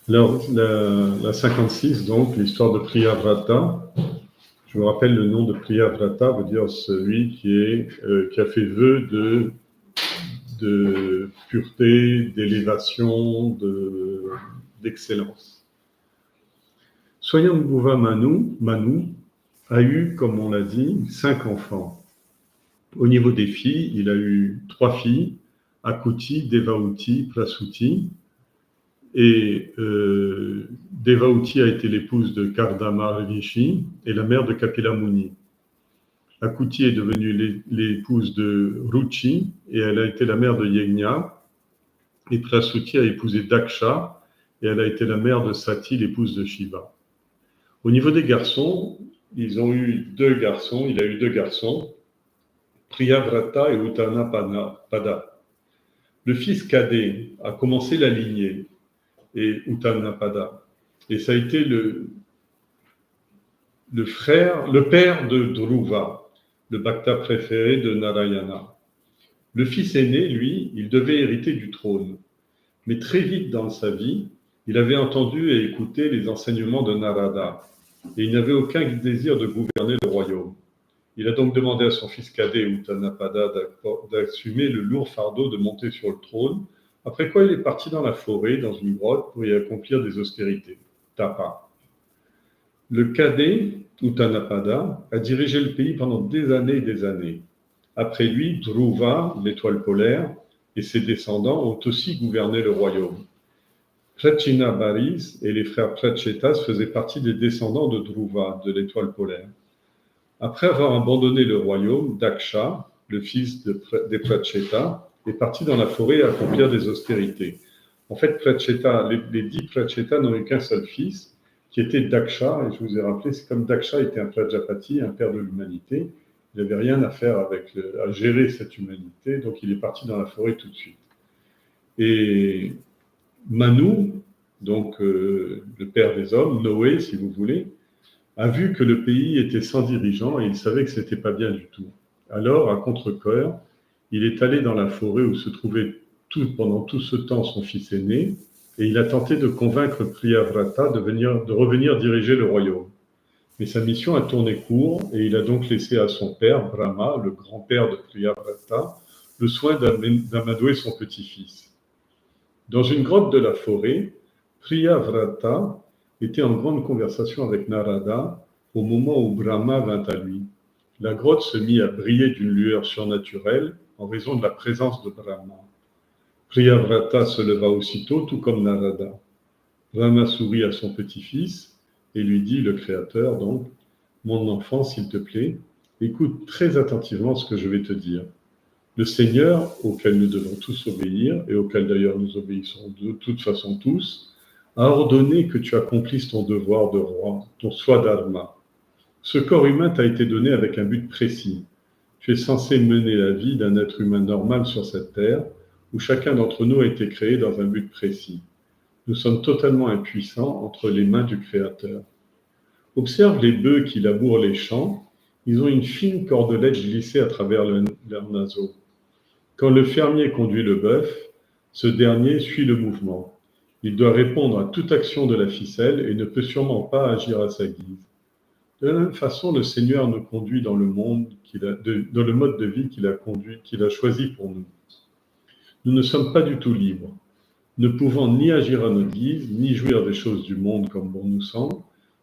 Alors, la 56, donc, l'histoire de Priyavrata. Je vous rappelle, le nom de Priyavrata veut dire celui qui a fait vœu de pureté, d'élévation, d'excellence. Swayambhuva Manu a eu, comme on l'a dit, 5 enfants. Au niveau des filles, il a eu 3 filles, Akuti, Devahuti, Prasuti. Et Devahuti a été l'épouse de Kardama Rishi et la mère de Kapila Muni. Akuti est devenue l'épouse de Ruchi et elle a été la mère de Yajna. Et Prasuti a épousé Daksha et elle a été la mère de Sati, l'épouse de Shiva. Au niveau des garçons, ils ont eu 2 garçons. Il a eu 2 garçons, Priyavrata et Uttanapada. Le fils cadet a commencé la lignée et Uttanapada. Et ça a été le père de Dhruva, le bhakta préféré de Narayana. Le fils aîné, lui, il devait hériter du trône. Mais très vite dans sa vie, il avait entendu et écouté les enseignements de Narada. Et il n'avait aucun désir de gouverner le royaume. Il a donc demandé à son fils cadet, Uttanapada, d'assumer le lourd fardeau de monter sur le trône, après quoi il est parti dans la forêt, dans une grotte, pour y accomplir des austérités. Tapa. Le cadet, Uttanapada, a dirigé le pays pendant des années et des années. Après lui, Dhruva, l'étoile polaire, et ses descendants ont aussi gouverné le royaume. Prachinabaris et les frères Prachetas faisaient partie des descendants de Dhruva, de l'étoile polaire. Après avoir abandonné le royaume, Daksha, le fils des Prachetas, est parti dans la forêt à accomplir des austérités. En fait, les 10 Prachetas n'ont eu qu'un seul fils, qui était Daksha, et je vous ai rappelé, c'est comme Daksha était un Prajapati, un père de l'humanité, il n'avait rien à faire à gérer cette humanité, donc il est parti dans la forêt tout de suite. Et Manu, donc le père des hommes, Noé si vous voulez, a vu que le pays était sans dirigeant et il savait que ce n'était pas bien du tout. Alors, à contre-cœur, il est allé dans la forêt où se trouvait pendant tout ce temps son fils aîné et il a tenté de convaincre Priyavrata de revenir diriger le royaume. Mais sa mission a tourné court et il a donc laissé à son père, Brahma, le grand-père de Priyavrata, le soin d'amadouer son petit-fils. Dans une grotte de la forêt, Priyavrata était en grande conversation avec Narada au moment où Brahma vint à lui. La grotte se mit à briller d'une lueur surnaturelle en raison de la présence de Brahma. Priyavrata se leva aussitôt, tout comme Narada. Brahma sourit à son petit-fils et lui dit, le Créateur donc, « Mon enfant, s'il te plaît, écoute très attentivement ce que je vais te dire. Le Seigneur, auquel nous devons tous obéir, et auquel d'ailleurs nous obéissons de toute façon tous, a ordonné que tu accomplisses ton devoir de roi, ton swadharma. Ce corps humain t'a été donné avec un but précis. Tu es censé mener la vie d'un être humain normal sur cette terre, où chacun d'entre nous a été créé dans un but précis. Nous sommes totalement impuissants entre les mains du Créateur. Observe les bœufs qui labourent les champs, ils ont une fine cordelette glissée à travers leurs naseaux. Quand le fermier conduit le bœuf, ce dernier suit le mouvement. Il doit répondre à toute action de la ficelle et ne peut sûrement pas agir à sa guise. De la même façon, le Seigneur nous conduit dans le mode de vie qu'il a choisi pour nous. Nous ne sommes pas du tout libres. Ne pouvant ni agir à notre guise, ni jouir des choses du monde comme bon nous semble,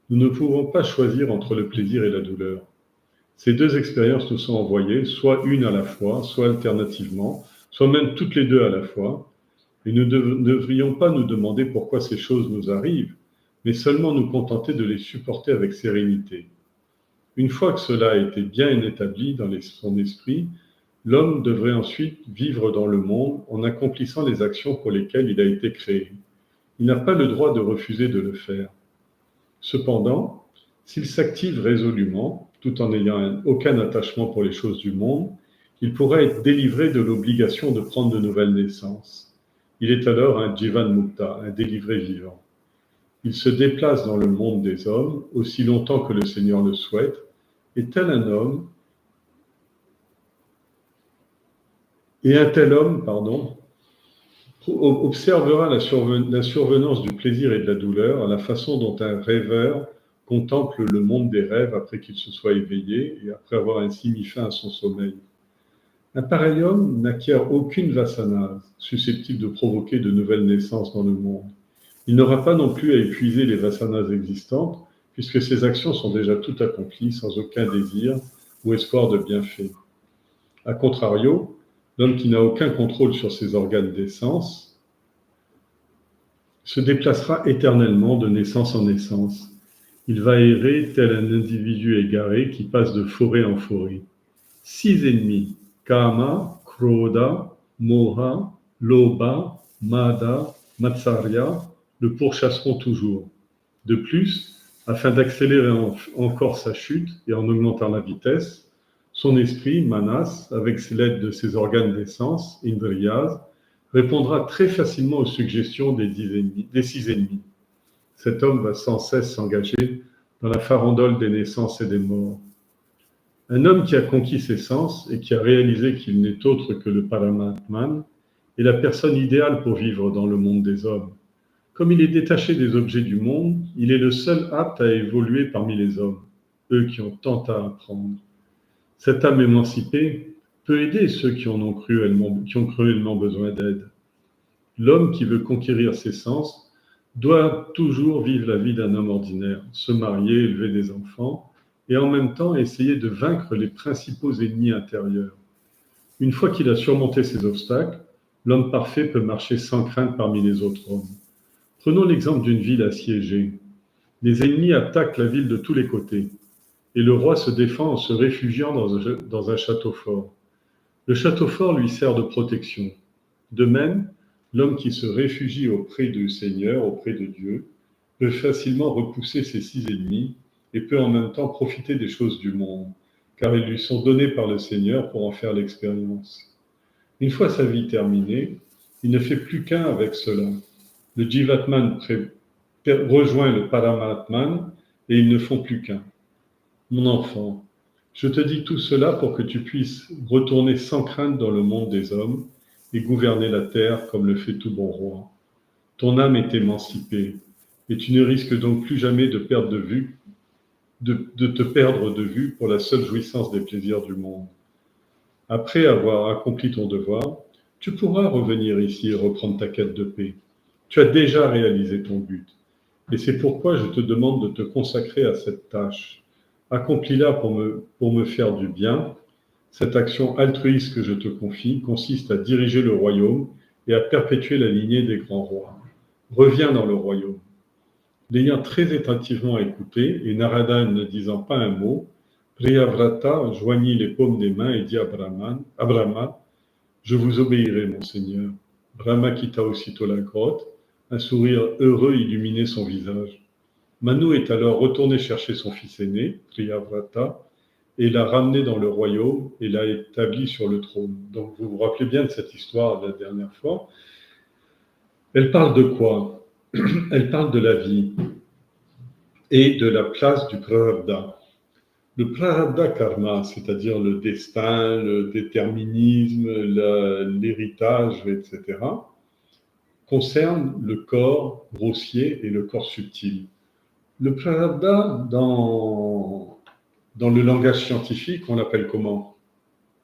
nous ne pouvons pas choisir entre le plaisir et la douleur. Ces 2 expériences nous sont envoyées, soit une à la fois, soit alternativement, soit même toutes les 2 à la fois, et nous ne devrions pas nous demander pourquoi ces choses nous arrivent, mais seulement nous contenter de les supporter avec sérénité. Une fois que cela a été bien établi dans son esprit, l'homme devrait ensuite vivre dans le monde en accomplissant les actions pour lesquelles il a été créé. Il n'a pas le droit de refuser de le faire. Cependant, s'il s'active résolument, tout en n'ayant aucun attachement pour les choses du monde, il pourra être délivré de l'obligation de prendre de nouvelles naissances. Il est alors un Jivan Mukta, un délivré vivant. Il se déplace dans le monde des hommes aussi longtemps que le Seigneur le souhaite, et tel un homme, observera la survenance du plaisir et de la douleur à la façon dont un rêveur contemple le monde des rêves après qu'il se soit éveillé et après avoir ainsi mis fin à son sommeil. Un pareil homme n'acquiert aucune vasana susceptible de provoquer de nouvelles naissances dans le monde. Il n'aura pas non plus à épuiser les vasanas existantes, puisque ses actions sont déjà toutes accomplies sans aucun désir ou espoir de bienfait. A contrario, l'homme qui n'a aucun contrôle sur ses organes d'essence se déplacera éternellement de naissance en naissance. Il va errer tel un individu égaré qui passe de forêt en forêt. 6 ennemis, Kama, Krodha, Moha, Lobha, Mada, Matsarya, le pourchasseront toujours. De plus, afin d'accélérer encore sa chute et en augmentant la vitesse, son esprit, Manas, avec l'aide de ses organes d'essence, Indriyas, répondra très facilement aux suggestions des 6 ennemis. Cet homme va sans cesse s'engager dans la farandole des naissances et des morts. Un homme qui a conquis ses sens et qui a réalisé qu'il n'est autre que le Paramatman est la personne idéale pour vivre dans le monde des hommes. Comme il est détaché des objets du monde, il est le seul apte à évoluer parmi les hommes, eux qui ont tant à apprendre. Cette âme émancipée peut aider ceux qui ont cruellement besoin d'aide. L'homme qui veut conquérir ses sens doit toujours vivre la vie d'un homme ordinaire, se marier, élever des enfants, et en même temps essayer de vaincre les principaux ennemis intérieurs. Une fois qu'il a surmonté ces obstacles, l'homme parfait peut marcher sans crainte parmi les autres hommes. Prenons l'exemple d'une ville assiégée. Les ennemis attaquent la ville de tous les côtés, et le roi se défend en se réfugiant dans un château fort. Le château fort lui sert de protection. De même, l'homme qui se réfugie auprès du Seigneur, auprès de Dieu, peut facilement repousser ses 6 ennemis et peut en même temps profiter des choses du monde, car ils lui sont donnés par le Seigneur pour en faire l'expérience. Une fois sa vie terminée, il ne fait plus qu'un avec cela. Le Jivatman rejoint le Paramatman et ils ne font plus qu'un. Mon enfant, je te dis tout cela pour que tu puisses retourner sans crainte dans le monde des hommes et gouverner la terre comme le fait tout bon roi. Ton âme est émancipée et tu ne risques donc plus jamais de te perdre de vue pour la seule jouissance des plaisirs du monde. Après avoir accompli ton devoir, tu pourras revenir ici et reprendre ta quête de paix. Tu as déjà réalisé ton but. Et c'est pourquoi je te demande de te consacrer à cette tâche. Accomplis-la pour me faire du bien. Cette action altruiste que je te confie consiste à diriger le royaume et à perpétuer la lignée des grands rois. Reviens dans le royaume. L'ayant très attentivement écouté et Narada ne disant pas un mot, Priyavrata joignit les paumes des mains et dit à Brahma, je vous obéirai, mon Seigneur. Brahma quitta aussitôt la grotte. Un sourire heureux illuminait son visage. Manu est alors retourné chercher son fils aîné, Priyavrata, et l'a ramené dans le royaume et l'a établi sur le trône. Donc vous vous rappelez bien de cette histoire la dernière fois. Elle parle de quoi? Elle parle de la vie et de la place du prarabdha. Le prarabdha karma, c'est-à-dire le destin, le déterminisme, l'héritage, etc., concerne le corps grossier et le corps subtil. Le prarabdha, dans le langage scientifique, on l'appelle comment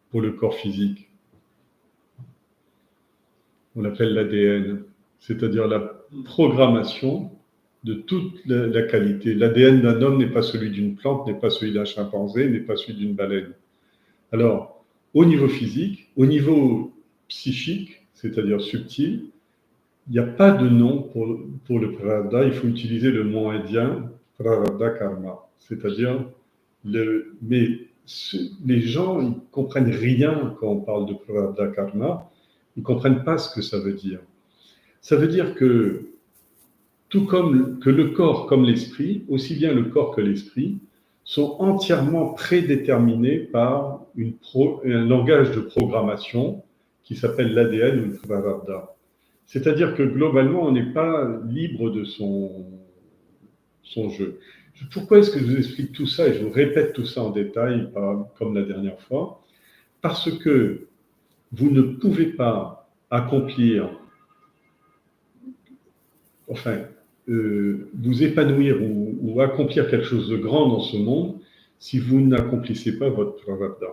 pour le corps physique? On l'appelle l'ADN, c'est-à-dire la programmation de toute la qualité. L'ADN d'un homme n'est pas celui d'une plante, n'est pas celui d'un chimpanzé, n'est pas celui d'une baleine. Alors, au niveau physique, au niveau psychique, c'est-à-dire subtil, il n'y a pas de nom pour le prarabdha, il faut utiliser le mot indien prarabdha karma, c'est-à-dire mais les gens ils comprennent rien quand on parle de prarabdha karma, ils comprennent pas ce que ça veut dire. Ça veut dire que tout comme que le corps comme l'esprit, aussi bien le corps que l'esprit, sont entièrement prédéterminés par un langage de programmation qui s'appelle l'ADN ou le prarabdha. C'est-à-dire que globalement, on n'est pas libre de son jeu. Pourquoi est-ce que je vous explique tout ça et je vous répète tout ça en détail, comme la dernière fois? Parce que vous ne pouvez pas accomplir enfin, vous épanouir ou accomplir quelque chose de grand dans ce monde si vous n'accomplissez pas votre prarabdha.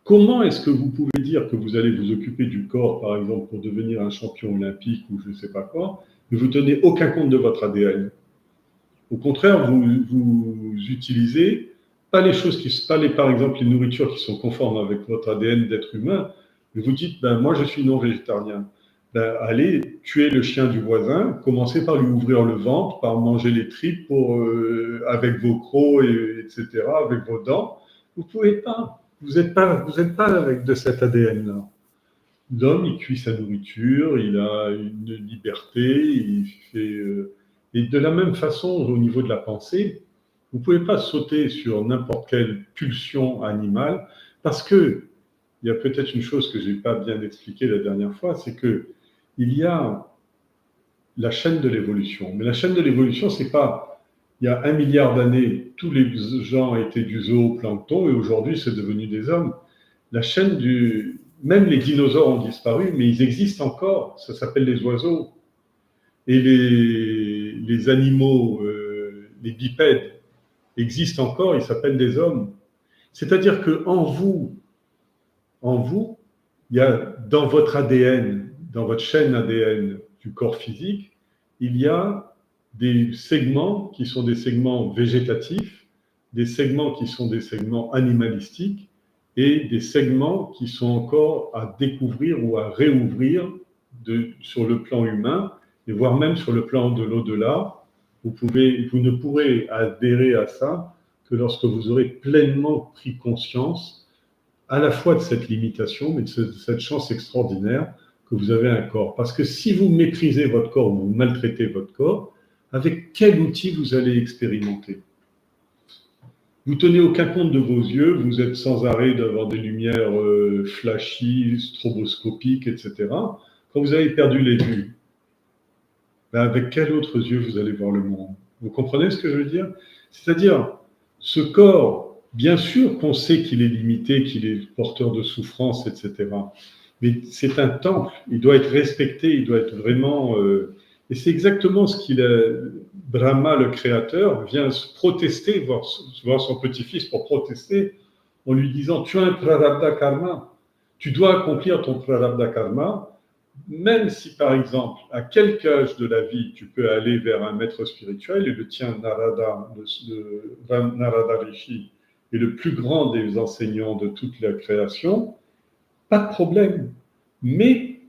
Comment est-ce que vous pouvez dire que vous allez vous occuper du corps, par exemple, pour devenir un champion olympique ou je ne sais pas quoi, mais vous ne tenez aucun compte de votre ADN? Au contraire, vous utilisez pas les choses par exemple, les nourritures qui sont conformes avec votre ADN d'être humain, mais vous dites, ben, moi, je suis non végétarien. Ben, allez tuer le chien du voisin, commencez par lui ouvrir le ventre, par manger les tripes avec vos crocs, etc., avec vos dents. Vous ne pouvez pas. Vous n'êtes pas avec de cet ADN-là. L'homme, il cuit sa nourriture, il a une liberté, il fait. Et de la même façon, au niveau de la pensée, vous ne pouvez pas sauter sur n'importe quelle pulsion animale, parce que il y a peut-être une chose que je n'ai pas bien expliquée la dernière fois, c'est que il y a la chaîne de l'évolution. Mais la chaîne de l'évolution, c'est pas il y a 1 milliard d'années, tous les gens étaient du zooplancton et aujourd'hui, c'est devenu des hommes. La chaîne du. Même les dinosaures ont disparu, mais ils existent encore. Ça s'appelle les oiseaux. Et les animaux, les bipèdes, existent encore, ils s'appellent des hommes. C'est-à-dire qu'en vous, il y a dans votre ADN, dans votre chaîne ADN du corps physique, il y a des segments qui sont des segments végétatifs, des segments qui sont des segments animalistiques et des segments qui sont encore à découvrir ou à réouvrir sur le plan humain et voire même sur le plan de l'au-delà. Vous ne pourrez adhérer à ça que lorsque vous aurez pleinement pris conscience à la fois de cette limitation, mais de cette chance extraordinaire que vous avez un corps. Parce que si vous méprisez votre corps ou vous maltraitez votre corps, avec quel outil vous allez expérimenter? Vous tenez aucun compte de vos yeux, vous êtes sans arrêt devant des lumières flashy, stroboscopiques, etc. Quand vous avez perdu les vues, ben avec quels autres yeux vous allez voir le monde? Vous comprenez ce que je veux dire? C'est-à-dire, ce corps, bien sûr qu'on sait qu'il est limité, qu'il est porteur de souffrance, etc. Mais c'est un temple, il doit être respecté, il doit être vraiment... et c'est exactement ce qu'il a... Brahma, le créateur, vient se protester, voir son petit-fils pour protester, en lui disant, tu as un prarabdha karma, tu dois accomplir ton prarabdha karma, même si, par exemple, à quelque âge de la vie, tu peux aller vers un maître spirituel, et le tien, Narada, Narada Rishi, est le plus grand des enseignants de toute la création, pas de problème. Mais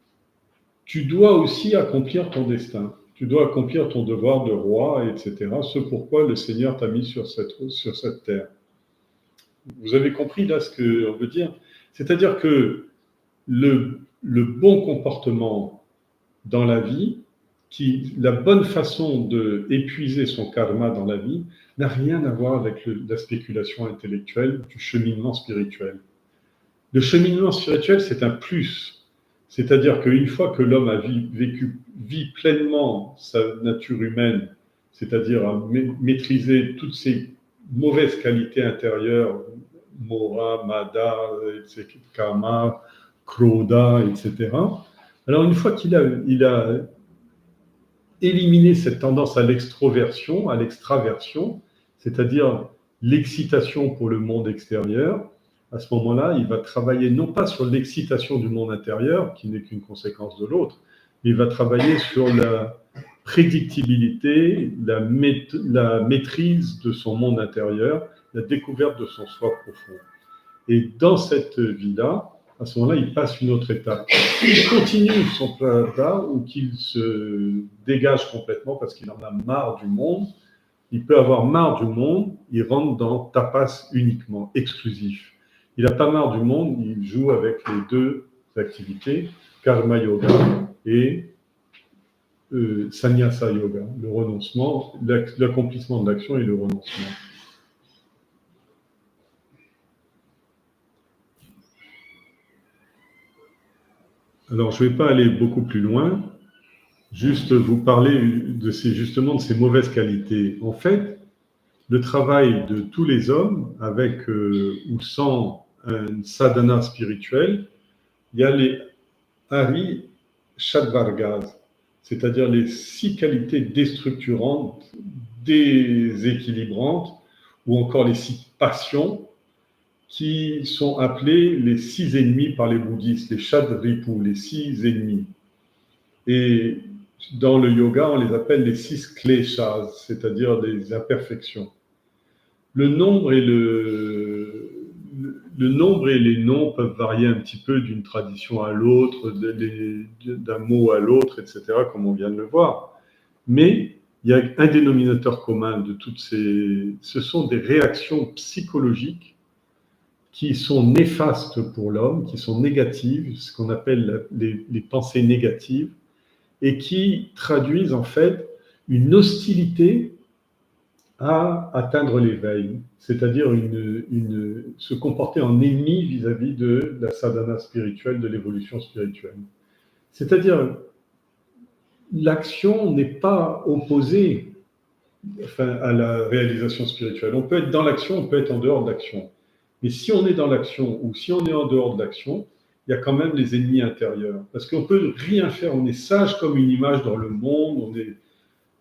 tu dois aussi accomplir ton destin. Tu dois accomplir ton devoir de roi, etc. Ce pourquoi le Seigneur t'a mis sur cette terre. Vous avez compris là ce qu'on veut dire? C'est-à-dire que le bon comportement dans la vie, la bonne façon d'épuiser son karma dans la vie, n'a rien à voir avec la spéculation intellectuelle du cheminement spirituel. Le cheminement spirituel, c'est un plus. C'est-à-dire qu'une fois que l'homme vit pleinement sa nature humaine, c'est-à-dire à maîtriser toutes ses mauvaises qualités intérieures, Mora, Mada, Kama, Krodha, etc. Alors une fois qu'il a éliminé cette tendance à l'extroversion, à l'extraversion, c'est-à-dire l'excitation pour le monde extérieur, à ce moment-là, il va travailler non pas sur l'excitation du monde intérieur, qui n'est qu'une conséquence de l'autre, mais il va travailler sur la prédictibilité, la maîtrise de son monde intérieur, la découverte de son soi profond. Et dans cette vie-là, à ce moment-là, il passe une autre étape. Il continue son prarabdha ou qu'il se dégage complètement parce qu'il en a marre du monde. Il peut avoir marre du monde, il rentre dans tapas uniquement, exclusif. Il n'a pas marre du monde, il joue avec les deux activités, karma yoga et sannyasa yoga, le renoncement, l'accomplissement de l'action et le renoncement. Alors, je ne vais pas aller beaucoup plus loin, juste vous parler justement de ces mauvaises qualités. En fait, le travail de tous les hommes, avec ou sans un sadhana spirituel, il y a les Hari Shadvargas, c'est-à-dire les 6 qualités déstructurantes, déséquilibrantes, ou encore les 6 passions, qui sont appelés les 6 ennemis par les bouddhistes, les Shadripu, les 6 ennemis. Et dans le yoga, on les appelle les 6 kleshas, c'est-à-dire les imperfections. Le nombre et les noms peuvent varier un petit peu d'une tradition à l'autre, d'un mot à l'autre, etc., comme on vient de le voir. Mais il y a un dénominateur commun de toutes ces... Ce sont des réactions psychologiques qui sont néfastes pour l'homme, qui sont négatives, ce qu'on appelle les pensées négatives, et qui traduisent en fait une hostilité à atteindre l'éveil, c'est-à-dire se comporter en ennemi vis-à-vis de la sadhana spirituelle, de l'évolution spirituelle. C'est-à-dire, l'action n'est pas opposée à la réalisation spirituelle. On peut être dans l'action, on peut être en dehors de l'action. Mais si on est dans l'action ou si on est en dehors de l'action, il y a quand même les ennemis intérieurs. Parce qu'on ne peut rien faire, on est sage comme une image dans le monde, on est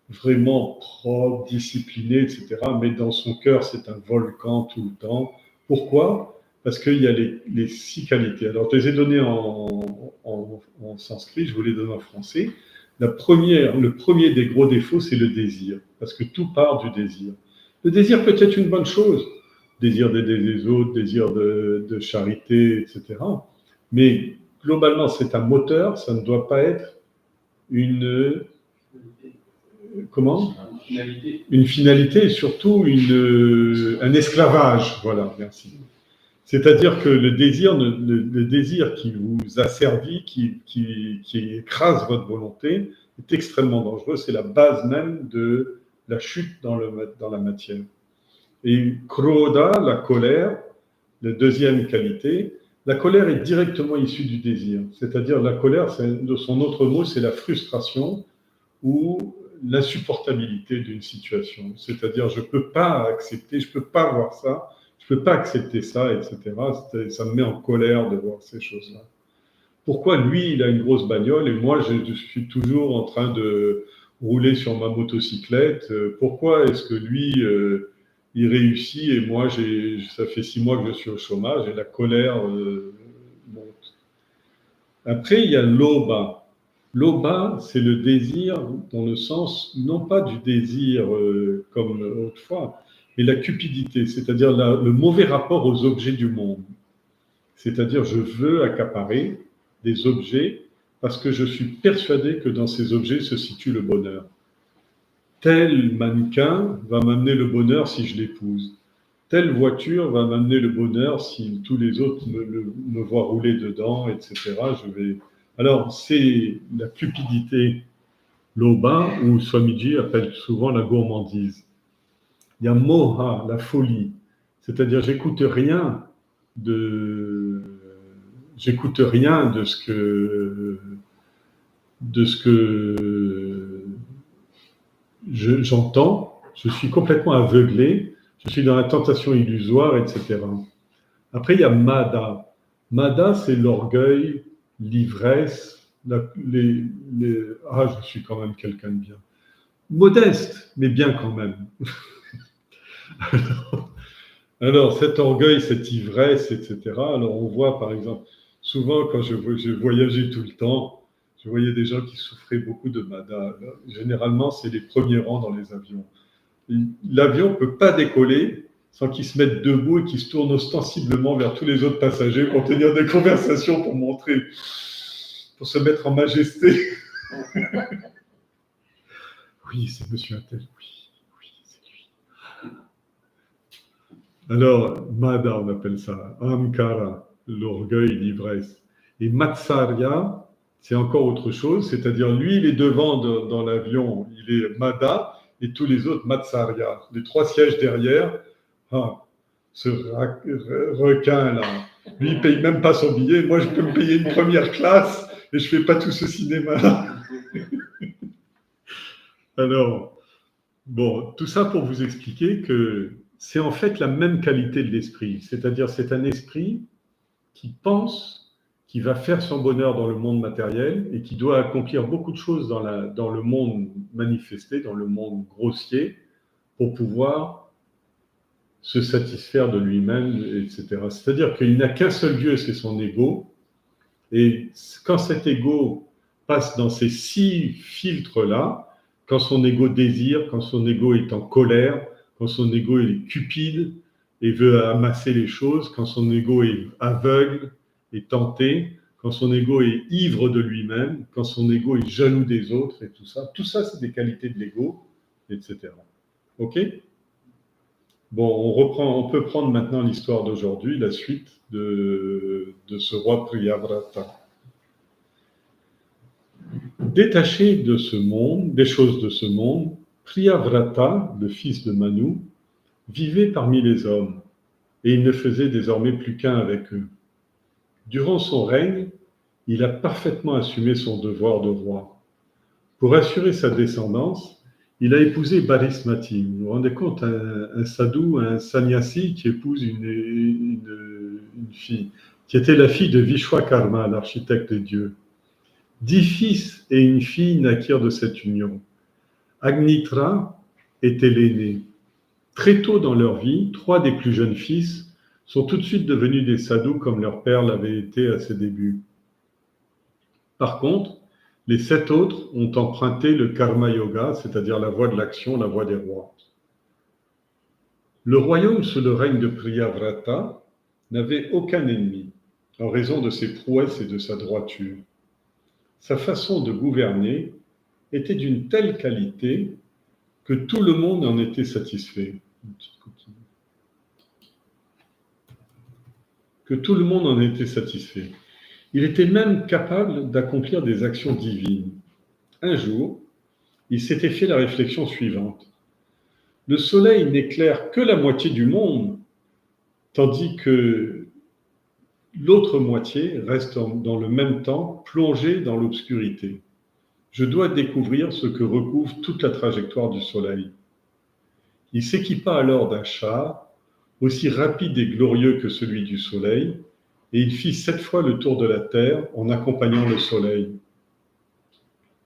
vraiment propre, discipliné, etc. Mais dans son cœur, c'est un volcan tout le temps. Pourquoi ? Parce qu'il y a les 6 qualités. Alors, je les ai données en sanskrit, je vous les donne en français. Le premier des gros défauts, c'est le désir, parce que tout part du désir. Le désir peut être une bonne chose, désir d'aider les autres, désir de charité, etc. Mais globalement, c'est un moteur, ça ne doit pas être une... Comment ? Une finalité et surtout un esclavage. Voilà, merci. C'est-à-dire que le désir qui vous asservit, qui écrase votre volonté, est extrêmement dangereux. C'est la base même de la chute dans la matière. Et Krodha, la colère, la deuxième qualité, la colère est directement issue du désir. C'est-à-dire la colère, son autre mot, c'est la frustration ou l'insupportabilité d'une situation. C'est-à-dire, je ne peux pas accepter, je ne peux pas voir ça, je ne peux pas accepter ça, etc. Ça me met en colère de voir ces choses-là. Pourquoi lui, il a une grosse bagnole et moi, je suis toujours en train de rouler sur ma motocyclette? Pourquoi est-ce que lui, il réussit et moi, ça fait 6 mois que je suis au chômage et la colère monte? Après, il y a l'oba. L'oba, c'est le désir dans le sens, non pas du désir comme autrefois, mais la cupidité, c'est-à-dire le mauvais rapport aux objets du monde. C'est-à-dire, je veux accaparer des objets parce que je suis persuadé que dans ces objets se situe le bonheur. Tel mannequin va m'amener le bonheur si je l'épouse. Telle voiture va m'amener le bonheur si tous les autres me voient rouler dedans, etc. Alors, c'est la cupidité, l'oba, ou Swamiji appelle souvent la gourmandise. Il y a moha, la folie, c'est-à-dire j'écoute rien de ce que j'entends. Je suis complètement aveuglé. Je suis dans la tentation illusoire, etc. Après, il y a mada. Mada, c'est l'orgueil, l'ivresse, je suis quand même quelqu'un de bien. Modeste, mais bien quand même. Alors, cet orgueil, cette ivresse, etc. Alors, on voit, par exemple, souvent, quand je voyageais tout le temps, je voyais des gens qui souffraient beaucoup de mada. Généralement, c'est les premiers rangs dans les avions. L'avion ne peut pas décoller sans qu'ils se mettent debout et qu'ils se tournent ostensiblement vers tous les autres passagers pour tenir des conversations, pour se mettre en majesté. Oui, c'est monsieur Attel, oui, c'est lui. Alors, Mada, on appelle ça, Ahamkara, l'orgueil, l'ivresse. Et Matsarya, c'est encore autre chose, c'est-à-dire lui, il est devant dans l'avion, il est Mada, et tous les autres Matsarya. Les 3 sièges derrière, ce requin-là, lui, il ne paye même pas son billet. Moi, je peux me payer une première classe et je ne fais pas tout ce cinéma. Alors, bon, tout ça pour vous expliquer que c'est en fait la même qualité de l'esprit. C'est-à-dire, c'est un esprit qui pense, qui va faire son bonheur dans le monde matériel et qui doit accomplir beaucoup de choses dans le monde manifesté, dans le monde grossier, pour pouvoir se satisfaire de lui-même, etc. C'est-à-dire qu'il n'a qu'un seul Dieu, c'est son ego. Et quand cet ego passe dans ces 6 filtres-là, quand son ego désire, quand son ego est en colère, quand son ego est cupide et veut amasser les choses, quand son ego est aveugle et tenté, quand son ego est ivre de lui-même, quand son ego est jaloux des autres et tout ça c'est des qualités de l'ego, etc. Ok ? Bon, on peut prendre maintenant l'histoire d'aujourd'hui, la suite de ce roi Priyavrata. Détaché de ce monde, des choses de ce monde, Priyavrata, le fils de Manu, vivait parmi les hommes, et il ne faisait désormais plus qu'un avec eux. Durant son règne, il a parfaitement assumé son devoir de roi. Pour assurer sa descendance, il a épousé Barismati. Vous vous rendez compte, un sadhu, un sannyasi qui épouse une fille, qui était la fille de Vishwakarma, l'architecte des dieux. 10 fils et une fille naquirent de cette union. Agnitra était l'aîné. Très tôt dans leur vie, 3 des plus jeunes fils sont tout de suite devenus des sadhus comme leur père l'avait été à ses débuts. Par contre, les 7 autres ont emprunté le karma yoga, c'est-à-dire la voie de l'action, la voie des rois. Le royaume sous le règne de Priyavrata n'avait aucun ennemi, en raison de ses prouesses et de sa droiture. Sa façon de gouverner était d'une telle qualité que tout le monde en était satisfait. Il était même capable d'accomplir des actions divines. Un jour, il s'était fait la réflexion suivante. Le soleil n'éclaire que la moitié du monde, tandis que l'autre moitié reste dans le même temps plongée dans l'obscurité. Je dois découvrir ce que recouvre toute la trajectoire du soleil. Il s'équipa alors d'un char, aussi rapide et glorieux que celui du soleil, et il fit 7 fois le tour de la terre en accompagnant le soleil.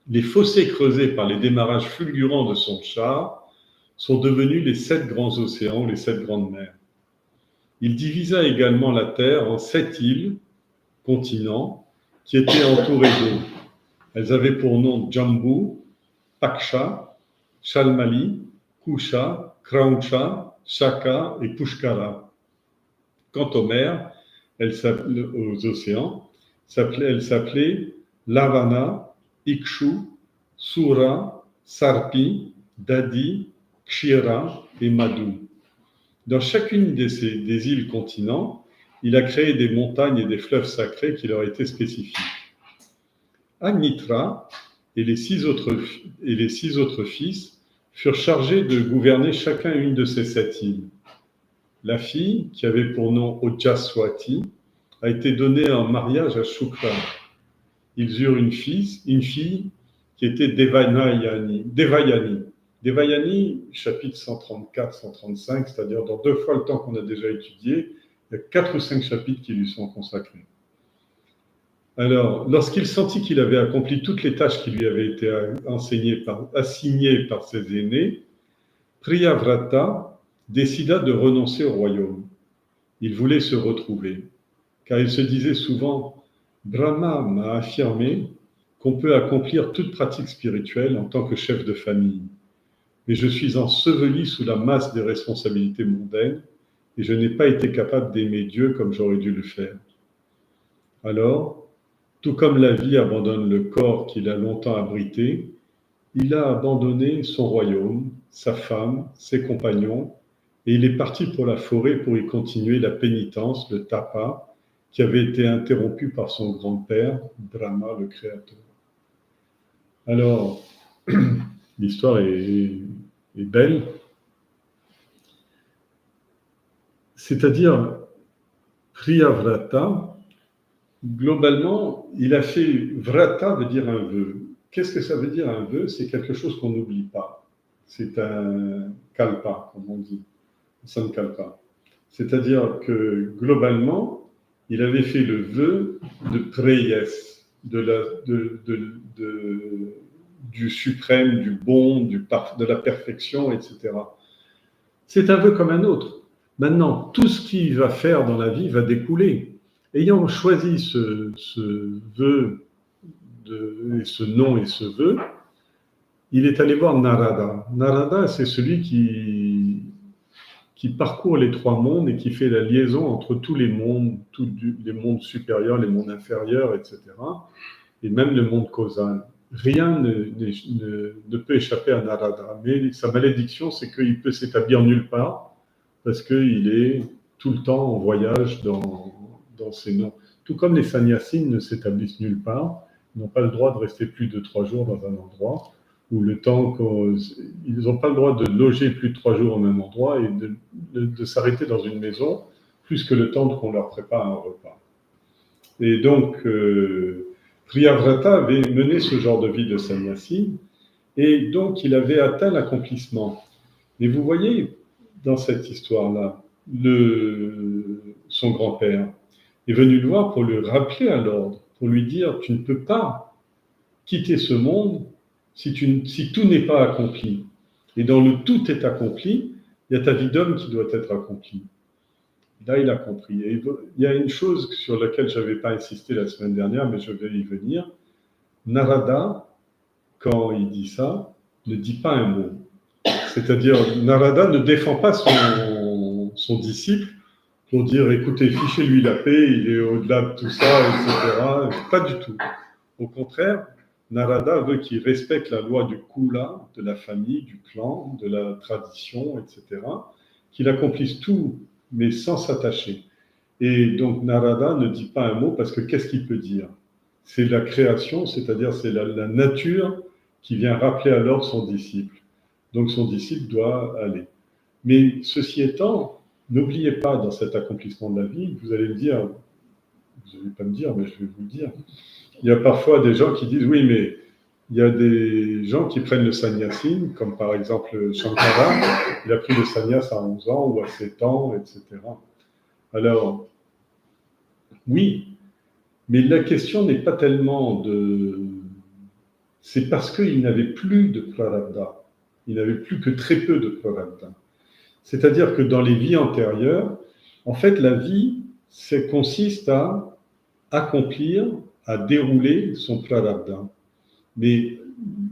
Les fossés creusés par les démarrages fulgurants de son char sont devenus les 7 grands océans, les 7 grandes mers. Il divisa également la terre en 7 îles, continents, qui étaient entourés d'eau. Elles avaient pour nom Jambu, Paksha, Shalmali, Kusha, Krauncha, Shaka et Pushkara. Quant aux mers, aux océans, elles s'appelaient Lavana, Ikshu, Sura, Sarpi, Dadi, Kshira et Madhu. Dans chacune des îles continents, il a créé des montagnes et des fleuves sacrés qui leur étaient spécifiques. Agnitra et les 6 autres fils furent chargés de gouverner chacun une de ces 7 îles. La fille, qui avait pour nom Ojaswati, a été donnée en mariage à Shukra. Ils eurent une fille qui était Devayani. Devayani, chapitre 134-135, c'est-à-dire dans 2 fois le temps qu'on a déjà étudié, il y a 4 ou 5 chapitres qui lui sont consacrés. Alors, lorsqu'il sentit qu'il avait accompli toutes les tâches qui lui avaient été assignées par ses aînés, Priyavrata décida de renoncer au royaume. Il voulait se retrouver, car il se disait souvent « Brahma m'a affirmé qu'on peut accomplir toute pratique spirituelle en tant que chef de famille, mais je suis enseveli sous la masse des responsabilités mondaines et je n'ai pas été capable d'aimer Dieu comme j'aurais dû le faire. Alors, tout comme la vie abandonne le corps qu'il a longtemps abrité, il a abandonné son royaume, sa femme, ses compagnons, et il est parti pour la forêt pour y continuer la pénitence, le tapa, qui avait été interrompu par son grand-père, Brahma, le créateur. Alors, l'histoire est belle. C'est-à-dire, Priyavrata, globalement, il a fait, vrata veut dire un vœu. Qu'est-ce que ça veut dire un vœu? C'est quelque chose qu'on n'oublie pas. C'est un kalpa, comme on dit, sankalpa. C'est-à-dire que globalement, il avait fait le vœu de Preyes, du suprême, du bon, de la perfection, etc. C'est un vœu comme un autre. Maintenant, tout ce qu'il va faire dans la vie va découler. Ayant choisi ce vœu, et ce nom et ce vœu, il est allé voir Narada. Narada, c'est celui qui parcourt les trois mondes et qui fait la liaison entre tous les mondes supérieurs, les mondes inférieurs, etc. Et même le monde causal. Rien ne peut échapper à Narada. Mais sa malédiction, c'est qu'il peut s'établir nulle part parce qu'il est tout le temps en voyage dans ses noms. Tout comme les sannyasines ne s'établissent nulle part, ils n'ont pas le droit de rester plus de 3 jours dans un endroit, ou ils n'ont pas le droit de loger plus de 3 jours en un endroit et de s'arrêter dans une maison plus que le temps qu'on leur prépare un repas. Et donc, Priyavrata avait mené ce genre de vie de sannyasi, et donc il avait atteint l'accomplissement. Et vous voyez, dans cette histoire-là, son grand-père est venu le voir pour le rappeler à l'ordre, pour lui dire, tu ne peux pas quitter ce monde si tout n'est pas accompli. Et dans le tout est accompli, il y a ta vie d'homme qui doit être accomplie. Là, il a compris. Et il y a une chose sur laquelle je n'avais pas insisté la semaine dernière, mais je vais y venir. Narada, quand il dit ça, ne dit pas un mot. C'est-à-dire, Narada ne défend pas son disciple pour dire, écoutez, fichez-lui la paix, il est au-delà de tout ça, etc. Pas du tout. Au contraire, Narada veut qu'il respecte la loi du kula, de la famille, du clan, de la tradition, etc. Qu'il accomplisse tout, mais sans s'attacher. Et donc Narada ne dit pas un mot parce que qu'est-ce qu'il peut dire? C'est la création, c'est-à-dire c'est la nature qui vient rappeler à l'ordre son disciple. Donc son disciple doit aller. Mais ceci étant, n'oubliez pas dans cet accomplissement de la vie, vous allez me dire, vous n'allez pas me dire, mais je vais vous le dire, il y a parfois des gens qui disent, oui, mais il y a des gens qui prennent le sannyasine, comme par exemple Shankara, il a pris le sannyas à 11 ans ou à 7 ans, etc. Alors, oui, mais la question n'est pas tellement de... C'est parce qu'il n'avait plus de prarabdha. Il n'avait plus que très peu de prarabdha. C'est-à-dire que dans les vies antérieures, en fait, la vie, consiste à accomplir, à dérouler son prarabdha. Mais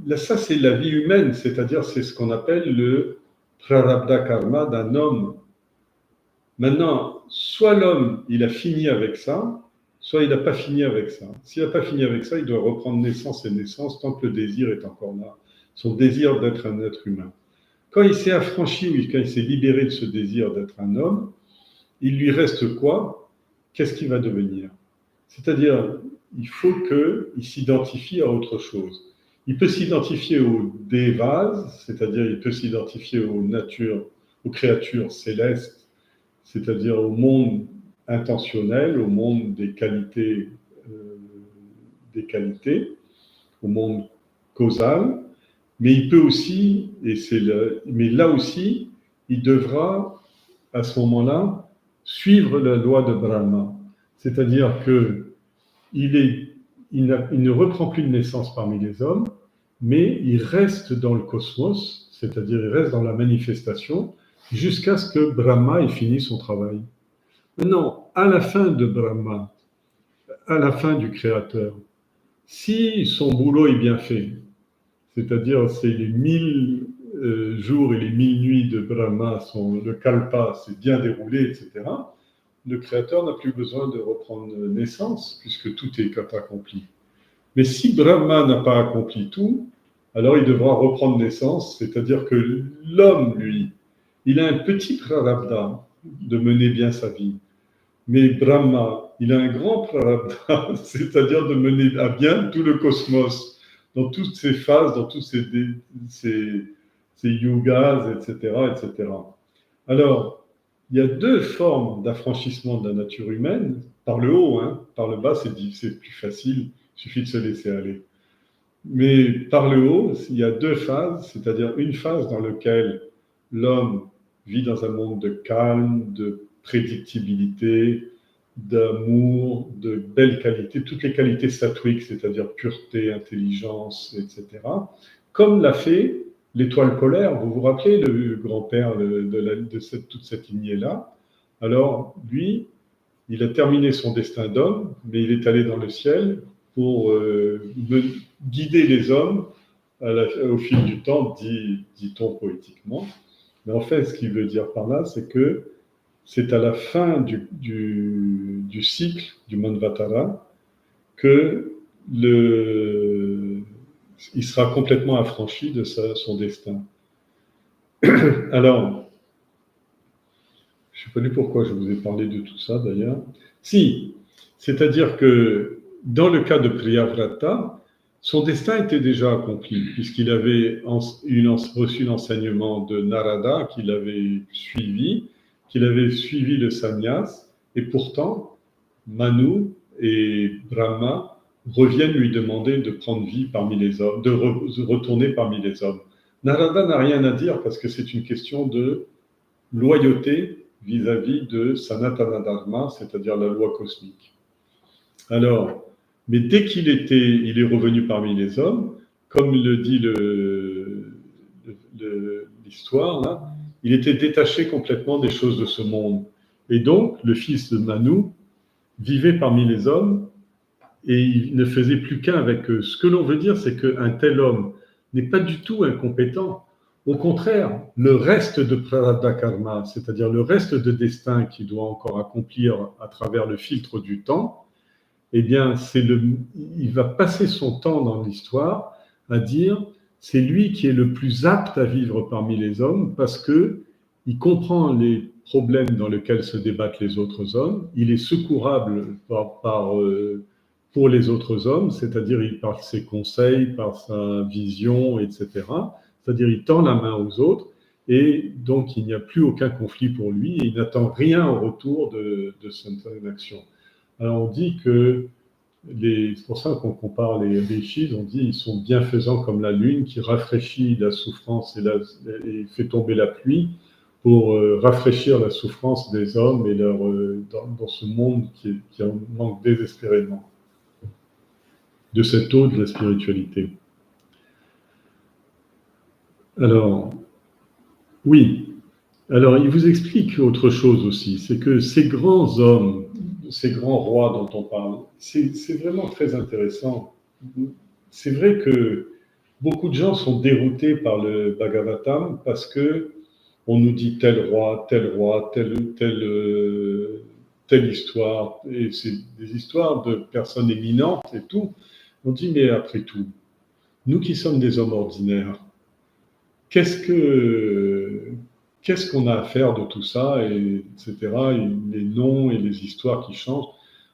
là, ça, c'est la vie humaine, c'est-à-dire c'est ce qu'on appelle le prarabdha karma d'un homme. Maintenant, soit l'homme, il a fini avec ça, soit il n'a pas fini avec ça. S'il n'a pas fini avec ça, il doit reprendre naissance et naissance tant que le désir est encore là. Son désir d'être un être humain. Quand il s'est affranchi ou quand il s'est libéré de ce désir d'être un homme, il lui reste quoi? Qu'est-ce qu'il va devenir? C'est-à-dire, il faut qu'il s'identifie à autre chose. Il peut s'identifier aux devas, c'est-à-dire il peut s'identifier aux créatures célestes, c'est-à-dire au monde intentionnel, au monde des qualités, au monde causal, mais il peut aussi, mais là aussi, il devra, à ce moment-là, suivre la loi de Brahma. C'est-à-dire qu'il ne reprend plus de naissance parmi les hommes, mais il reste dans le cosmos, c'est-à-dire il reste dans la manifestation, jusqu'à ce que Brahma ait fini son travail. Maintenant, à la fin de Brahma, à la fin du Créateur, si son boulot est bien fait, c'est-à-dire c'est les 1000 jours et les 1000 nuits de Brahma, le kalpa s'est bien déroulé, etc., le Créateur n'a plus besoin de reprendre naissance, puisque tout est accompli. Mais si Brahma n'a pas accompli tout, alors il devra reprendre naissance, c'est-à-dire que l'homme, lui, il a un petit prarabdha de mener bien sa vie. Mais Brahma, il a un grand prarabdha, c'est-à-dire de mener à bien tout le cosmos, dans toutes ses phases, dans tous ses yugas, etc., etc. Alors, il y a deux formes d'affranchissement de la nature humaine, par le haut, hein, par le bas, c'est plus facile, il suffit de se laisser aller. Mais par le haut, il y a deux phases, c'est-à-dire une phase dans laquelle l'homme vit dans un monde de calme, de prédictibilité, d'amour, de belles qualités, toutes les qualités sattviques, c'est-à-dire pureté, intelligence, etc., comme l'a fait l'étoile polaire. Vous vous rappelez le grand-père de toute cette lignée-là? Alors, lui, il a terminé son destin d'homme, mais il est allé dans le ciel pour guider les hommes au fil du temps, dit-on poétiquement. Mais en fait, ce qu'il veut dire par là, c'est que c'est à la fin du cycle du Manvatara que il sera complètement affranchi de son destin. Alors, je ne sais pas du pourquoi je vous ai parlé de tout ça d'ailleurs. Si, c'est-à-dire que dans le cas de Priyavrata, son destin était déjà accompli, puisqu'il avait reçu l'enseignement de Narada, qu'il avait suivi le sannyas, et pourtant, Manu et Brahma reviennent lui demander de prendre vie parmi les hommes, de retourner parmi les hommes. Narada n'a rien à dire parce que c'est une question de loyauté vis-à-vis de Sanatana Dharma, c'est-à-dire la loi cosmique. Alors, mais dès il est revenu parmi les hommes, comme le dit l'histoire, là, il était détaché complètement des choses de ce monde. Et donc, le fils de Manu vivait parmi les hommes et il ne faisait plus qu'un avec eux. Ce que l'on veut dire, c'est qu'un tel homme n'est pas du tout incompétent. Au contraire, le reste de Prarabdha Karma, c'est-à-dire le reste de destin qu'il doit encore accomplir à travers le filtre du temps, eh bien, il va passer son temps dans l'histoire à dire c'est lui qui est le plus apte à vivre parmi les hommes parce que il comprend les problèmes dans lesquels se débattent les autres hommes, il est secourable pour les autres hommes, c'est-à-dire par ses conseils, par sa vision, etc. C'est-à-dire il tend la main aux autres et donc il n'y a plus aucun conflit pour lui et il n'attend rien au retour de cette action. Alors on dit que c'est pour ça qu'on compare les rishis, on dit ils sont bienfaisants comme la lune qui rafraîchit la souffrance et fait tomber la pluie pour rafraîchir la souffrance des hommes et dans ce monde qui en manque désespérément de cette eau de la spiritualité. Alors, oui. Alors, il vous explique autre chose aussi, c'est que ces grands hommes, ces grands rois dont on parle, c'est vraiment très intéressant. C'est vrai que beaucoup de gens sont déroutés par le Bhagavatam parce que on nous dit tel roi, telle histoire, et c'est des histoires de personnes éminentes et tout. On dit, mais après tout, nous qui sommes des hommes ordinaires, qu'est-ce qu'on a à faire de tout ça, etc., et les noms et les histoires qui changent.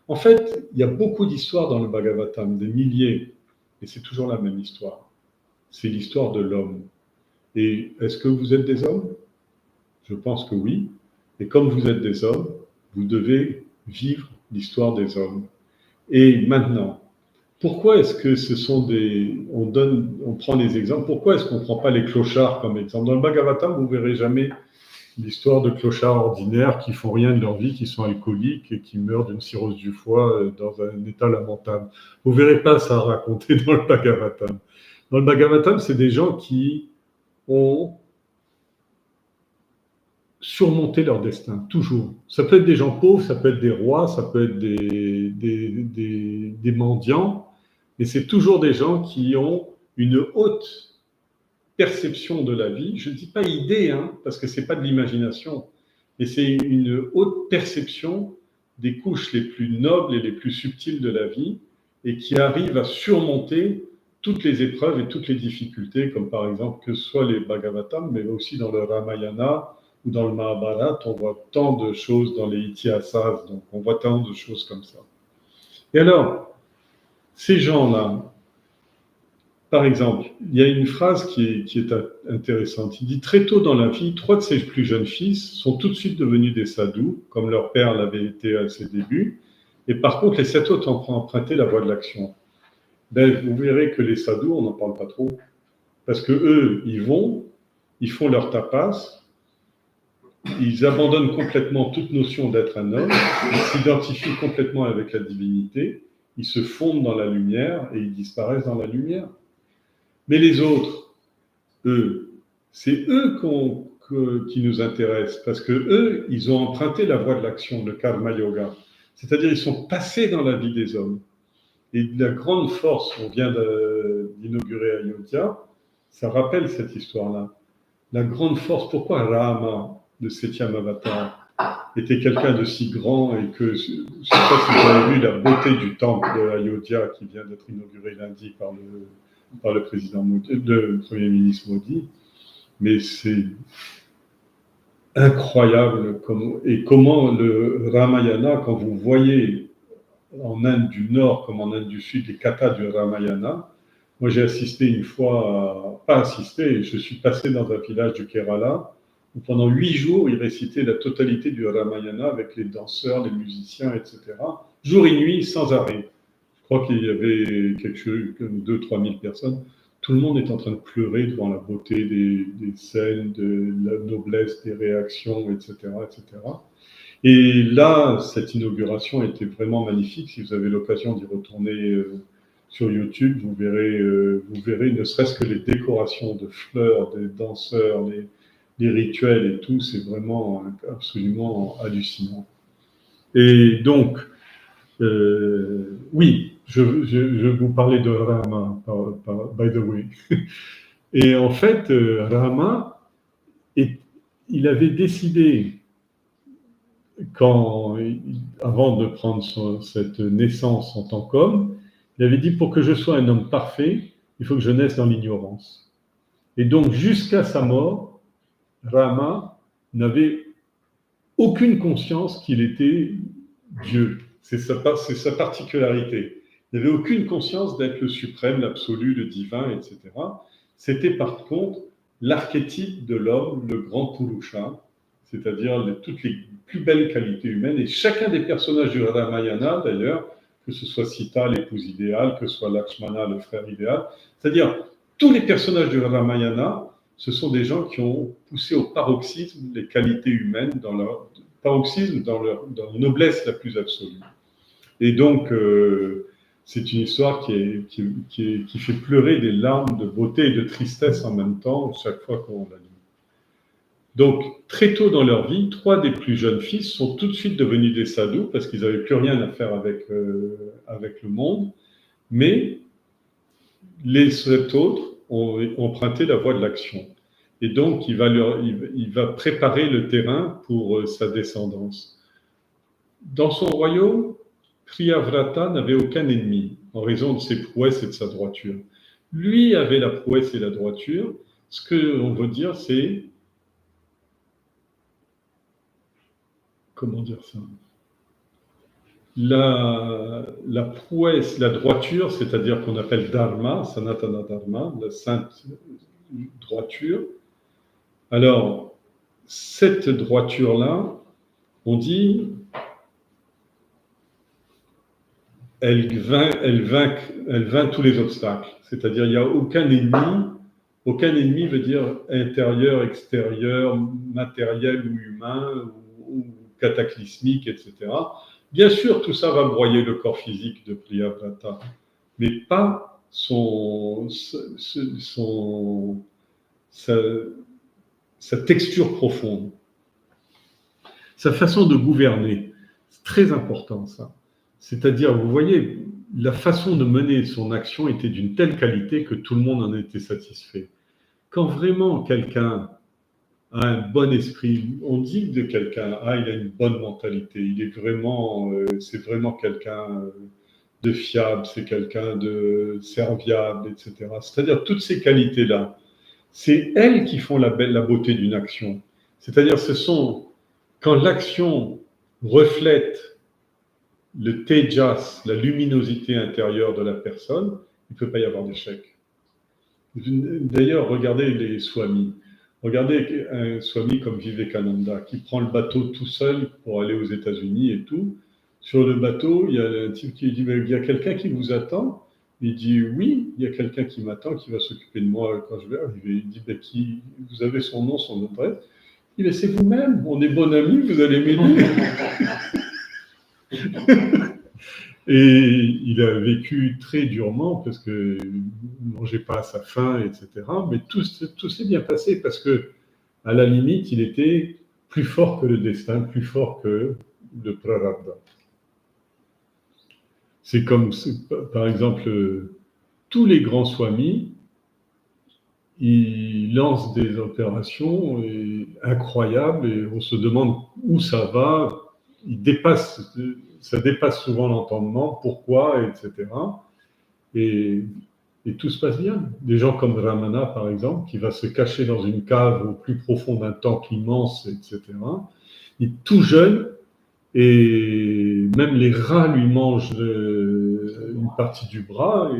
En fait, il y a beaucoup d'histoires dans le Bhagavatam, des milliers, et c'est toujours la même histoire. C'est l'histoire de l'homme. Et est-ce que vous êtes des hommes? Je pense que oui. Et comme vous êtes des hommes, vous devez vivre l'histoire des hommes. Et maintenant, pourquoi est-ce que on prend les exemples, pourquoi est-ce qu'on ne prend pas les clochards comme exemple? Dans le Bhagavatam, vous ne verrez jamais l'histoire de clochards ordinaires qui font rien de leur vie, qui sont alcooliques et qui meurent d'une cirrhose du foie dans un état lamentable. Vous ne verrez pas ça raconté dans le Bhagavatam. Dans le Bhagavatam, c'est des gens qui ont surmonté leur destin, toujours. Ça peut être des gens pauvres, ça peut être des rois, ça peut être des mendiants, mais c'est toujours des gens qui ont une haute perception de la vie. Je ne dis pas idée, parce que ce n'est pas de l'imagination, mais c'est une haute perception des couches les plus nobles et les plus subtiles de la vie et qui arrivent à surmonter toutes les épreuves et toutes les difficultés, comme par exemple que ce soit les Bhagavatam, mais aussi dans le Ramayana ou dans le Mahabharata, on voit tant de choses dans les Itihasas, donc on voit tant de choses comme ça. Et alors, ces gens-là, par exemple, il y a une phrase qui est intéressante. Il dit « Très tôt dans la vie, 3 de ses plus jeunes fils sont tout de suite devenus des sadhus, comme leur père l'avait été à ses débuts. Et par contre, les 7 autres ont emprunté la voie de l'action. » Ben, vous verrez que les sadhus, on n'en parle pas trop. Parce que eux, ils font leur tapas, ils abandonnent complètement toute notion d'être un homme, ils s'identifient complètement avec la divinité, ils se fondent dans la lumière et ils disparaissent dans la lumière. Mais les autres, eux, c'est eux qui nous intéressent, parce que eux, ils ont emprunté la voie de l'action, le karma yoga. C'est-à-dire, ils sont passés dans la vie des hommes. Et la grande force, on vient d'inaugurer Ayodhya, ça rappelle cette histoire-là. La grande force, pourquoi Rama, le 7e avatar, était quelqu'un de si grand et que, je ne sais pas si vous avez vu la beauté du temple de Ayodhya qui vient d'être inauguré lundi par le président Modi, le Premier ministre Modi, mais c'est incroyable comment le Ramayana, quand vous voyez en Inde du Nord comme en Inde du Sud les katas du Ramayana, moi j'ai assisté une fois, pas assisté, je suis passé dans un village du Kerala où pendant 8 jours ils récitaient la totalité du Ramayana avec les danseurs, les musiciens, etc. Jour et nuit sans arrêt. Je crois qu'il y avait quelque chose comme 2 000 à 3 000 personnes. Tout le monde est en train de pleurer devant la beauté des scènes, de la noblesse des réactions, etc., etc. Et là, cette inauguration était vraiment magnifique. Si vous avez l'occasion d'y retourner sur YouTube, vous verrez ne serait-ce que les décorations de fleurs, des danseurs, les rituels et tout, c'est vraiment absolument hallucinant. Et donc, oui, je vous parlais de Rama, by the way. Et en fait, Rama, il avait décidé, avant de prendre cette naissance en tant qu'homme, il avait dit, pour que je sois un homme parfait, il faut que je naisse dans l'ignorance. Et donc, jusqu'à sa mort, Rama n'avait aucune conscience qu'il était Dieu. C'est sa particularité. Il n'avait aucune conscience d'être le suprême, l'absolu, le divin, etc. C'était par contre l'archétype de l'homme, le grand Purusha, c'est-à-dire toutes les plus belles qualités humaines. Et chacun des personnages du Ramayana, d'ailleurs, que ce soit Sita, l'épouse idéale, que ce soit Lakshmana, le frère idéal, c'est-à-dire tous les personnages du Ramayana, ce sont des gens qui ont poussé au paroxysme les qualités humaines dans leur noblesse la plus absolue. Et donc, c'est une histoire qui fait pleurer des larmes de beauté et de tristesse en même temps, chaque fois qu'on la lit. Donc, très tôt dans leur vie, 3 des plus jeunes fils sont tout de suite devenus des sadhus parce qu'ils n'avaient plus rien à faire avec le monde, mais les 7 autres ont emprunté la voie de l'action. Et donc, il va préparer le terrain pour sa descendance. Dans son royaume, Priyavrata n'avait aucun ennemi en raison de ses prouesses et de sa droiture. Lui avait la prouesse et la droiture. Ce qu'on veut dire, c'est... Comment dire ça ? La prouesse, la droiture, c'est-à-dire qu'on appelle Dharma, Sanatana Dharma, la sainte droiture. Alors, cette droiture-là, on dit, elle vainc tous les obstacles. C'est-à-dire, il n'y a aucun ennemi. Aucun ennemi veut dire intérieur, extérieur, matériel ou humain, ou cataclysmique, etc. Bien sûr, tout ça va broyer le corps physique de Priyavrata, mais pas sa texture profonde, sa façon de gouverner. C'est très important, ça. C'est-à-dire, vous voyez, la façon de mener son action était d'une telle qualité que tout le monde en était satisfait. Quand vraiment quelqu'un a un bon esprit, on dit de quelqu'un, il a une bonne mentalité, c'est vraiment quelqu'un de fiable, c'est quelqu'un de serviable, etc. C'est-à-dire toutes ces qualités-là, c'est elles qui font la beauté d'une action. C'est-à-dire, quand l'action reflète le tejas, la luminosité intérieure de la personne, il ne peut pas y avoir d'échec. D'ailleurs, regardez les swamis. Regardez un swami comme Vivekananda qui prend le bateau tout seul pour aller aux États-Unis et tout. Sur le bateau, il y a un type qui dit, il y a quelqu'un qui vous attend. Il dit, oui, il y a quelqu'un qui m'attend, qui va s'occuper de moi quand je vais arriver. Il dit, vous avez son nom, son adresse. Il dit, mais c'est vous-même, on est bon amis, vous allez m'aider. Et il a vécu très durement parce qu'il ne mangeait pas à sa faim, etc. Mais tout s'est bien passé parce que, à la limite, il était plus fort que le destin, plus fort que le prarabdha. C'est comme, par exemple, tous les grands swamis, ils lancent des opérations incroyables et on se demande où ça va. Ça dépasse souvent l'entendement, pourquoi, etc. Et tout se passe bien. Des gens comme Ramana, par exemple, qui va se cacher dans une cave au plus profond d'un temple immense, etc. Il est tout jeune et même les rats lui mangent une partie du bras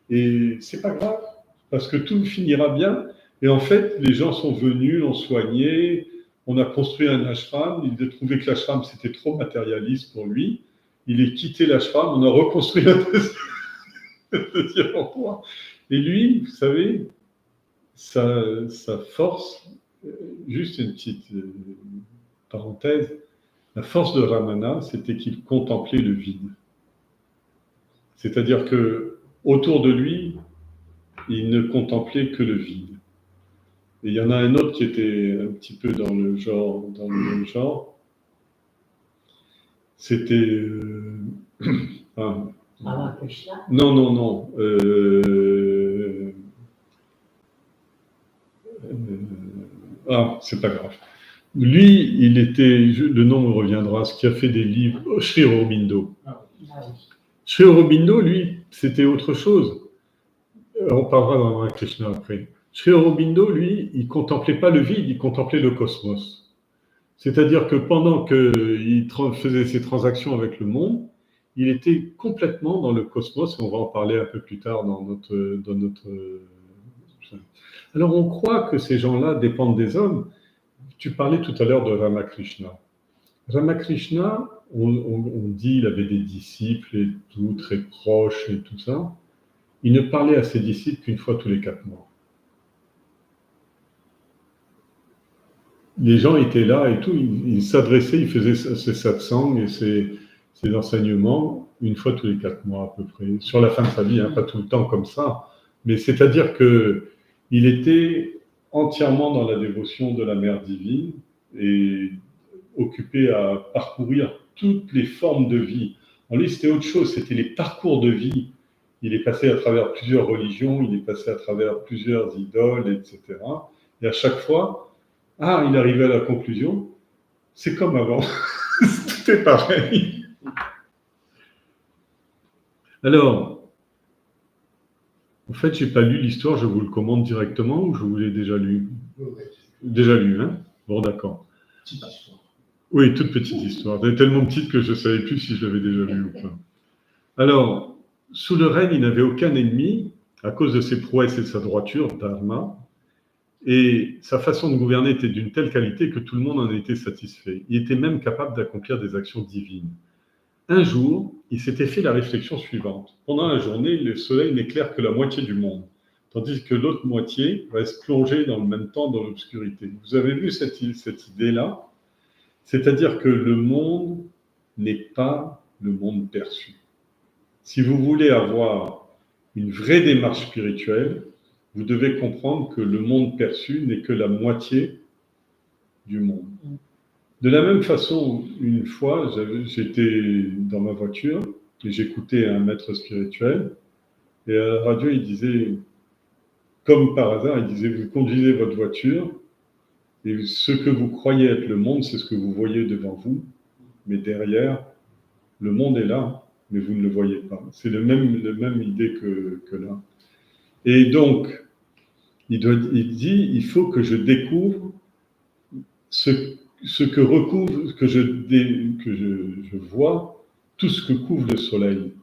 et c'est pas grave parce que tout finira bien. Et en fait, les gens sont venus, l'ont soigné. On a construit un ashram. Il a trouvé que l'ashram c'était trop matérialiste pour lui. Il a quitté l'ashram. On a reconstruit un deuxième endroit. Et lui, vous savez, sa force, juste une petite parenthèse, la force de Ramana, c'était qu'il contemplait le vide. C'est-à-dire que autour de lui, il ne contemplait que le vide. Et il y en a un autre qui était un petit peu dans le même genre. C'était Ramakrishna. non. C'est pas grave. Lui, il était, le nom me reviendra, ce qui a fait des livres, Sri Aurobindo. Sri Aurobindo, lui, c'était autre chose. On parlera dans Ramakrishna après. Sri Aurobindo, lui, il contemplait pas le vide, il contemplait le cosmos. C'est-à-dire que pendant qu'il faisait ses transactions avec le monde, il était complètement dans le cosmos, et on va en parler un peu plus tard dans notre. Alors on croit que ces gens-là dépendent des hommes. Tu parlais tout à l'heure de Ramakrishna. Ramakrishna, on dit il avait des disciples et tout, très proches et tout ça. Il ne parlait à ses disciples qu'une fois tous les 4 mois. Les gens étaient là et tout, il s'adressait, il faisait ses satsangs et ses enseignements une fois tous les 4 mois à peu près, sur la fin de sa vie, pas tout le temps comme ça, mais c'est-à-dire qu'il était entièrement dans la dévotion de la Mère divine et occupé à parcourir toutes les formes de vie. En lui, c'était autre chose, c'était les parcours de vie. Il est passé à travers plusieurs religions, il est passé à travers plusieurs idoles, etc. Et à chaque fois, il arrivait à la conclusion, c'est comme avant, tout est pareil. Alors, en fait, je n'ai pas lu l'histoire, je vous le commande directement ou je vous l'ai déjà lu? Déjà lu, hein? Bon, d'accord. Petite histoire. Oui, toute petite histoire. Elle est tellement petite que je ne savais plus si je l'avais déjà lu ou pas. Alors, sous le règne, il n'avait aucun ennemi à cause de ses prouesses et de sa droiture, dharma. Et sa façon de gouverner était d'une telle qualité que tout le monde en était satisfait. Il était même capable d'accomplir des actions divines. Un jour, il s'était fait la réflexion suivante. Pendant la journée, le soleil n'éclaire que la moitié du monde, tandis que l'autre moitié reste plongée dans le même temps dans l'obscurité. Vous avez vu cette idée-là? C'est-à-dire que le monde n'est pas le monde perçu. Si vous voulez avoir une vraie démarche spirituelle, vous devez comprendre que le monde perçu n'est que la moitié du monde. De la même façon, une fois, j'étais dans ma voiture et j'écoutais un maître spirituel et à la radio, il disait, comme par hasard, il disait, vous conduisez votre voiture et ce que vous croyez être le monde, c'est ce que vous voyez devant vous, mais derrière, le monde est là, mais vous ne le voyez pas. C'est la même idée que là. Et donc, il dit, il faut que je découvre ce que recouvre, que je vois, tout ce que couvre le soleil.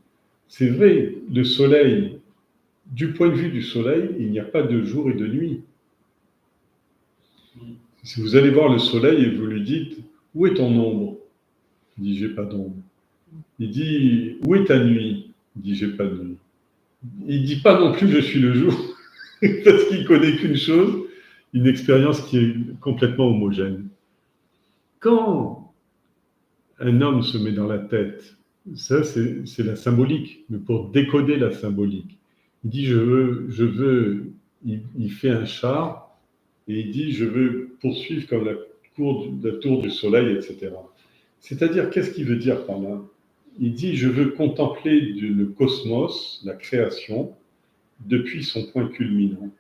C'est vrai, le soleil, du point de vue du soleil, il n'y a pas de jour et de nuit. Si vous allez voir le soleil et vous lui dites, où est ton ombre? Il dit, j'ai pas d'ombre. Il dit, où est ta nuit? Il dit, j'ai pas de nuit. Il dit pas non plus, je suis le jour, parce qu'il connaît qu'une chose, une expérience qui est complètement homogène. Quand un homme se met dans la tête, ça c'est la symbolique, mais pour décoder la symbolique, il dit il fait un char et il dit je veux poursuivre comme la tour du soleil, etc. C'est-à-dire, qu'est-ce qu'il veut dire par là? Il dit je veux contempler le cosmos, la création, depuis son point culminant.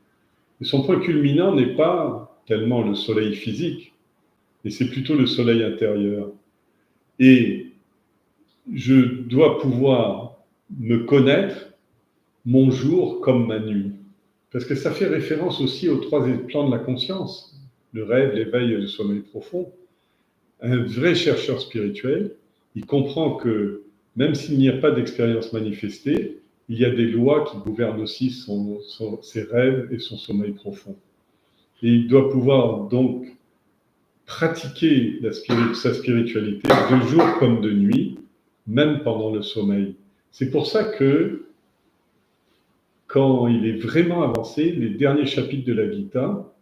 Et son point culminant n'est pas tellement le soleil physique, mais c'est plutôt le soleil intérieur. Et je dois pouvoir me connaître mon jour comme ma nuit. Parce que ça fait référence aussi aux trois plans de la conscience, le rêve, l'éveil et le sommeil profond. Un vrai chercheur spirituel, il comprend que même s'il n'y a pas d'expérience manifestée, il y a des lois qui gouvernent aussi ses rêves et son sommeil profond. Et il doit pouvoir donc pratiquer sa spiritualité de jour comme de nuit, même pendant le sommeil. C'est pour ça que quand il est vraiment avancé, les derniers chapitres de la Gita,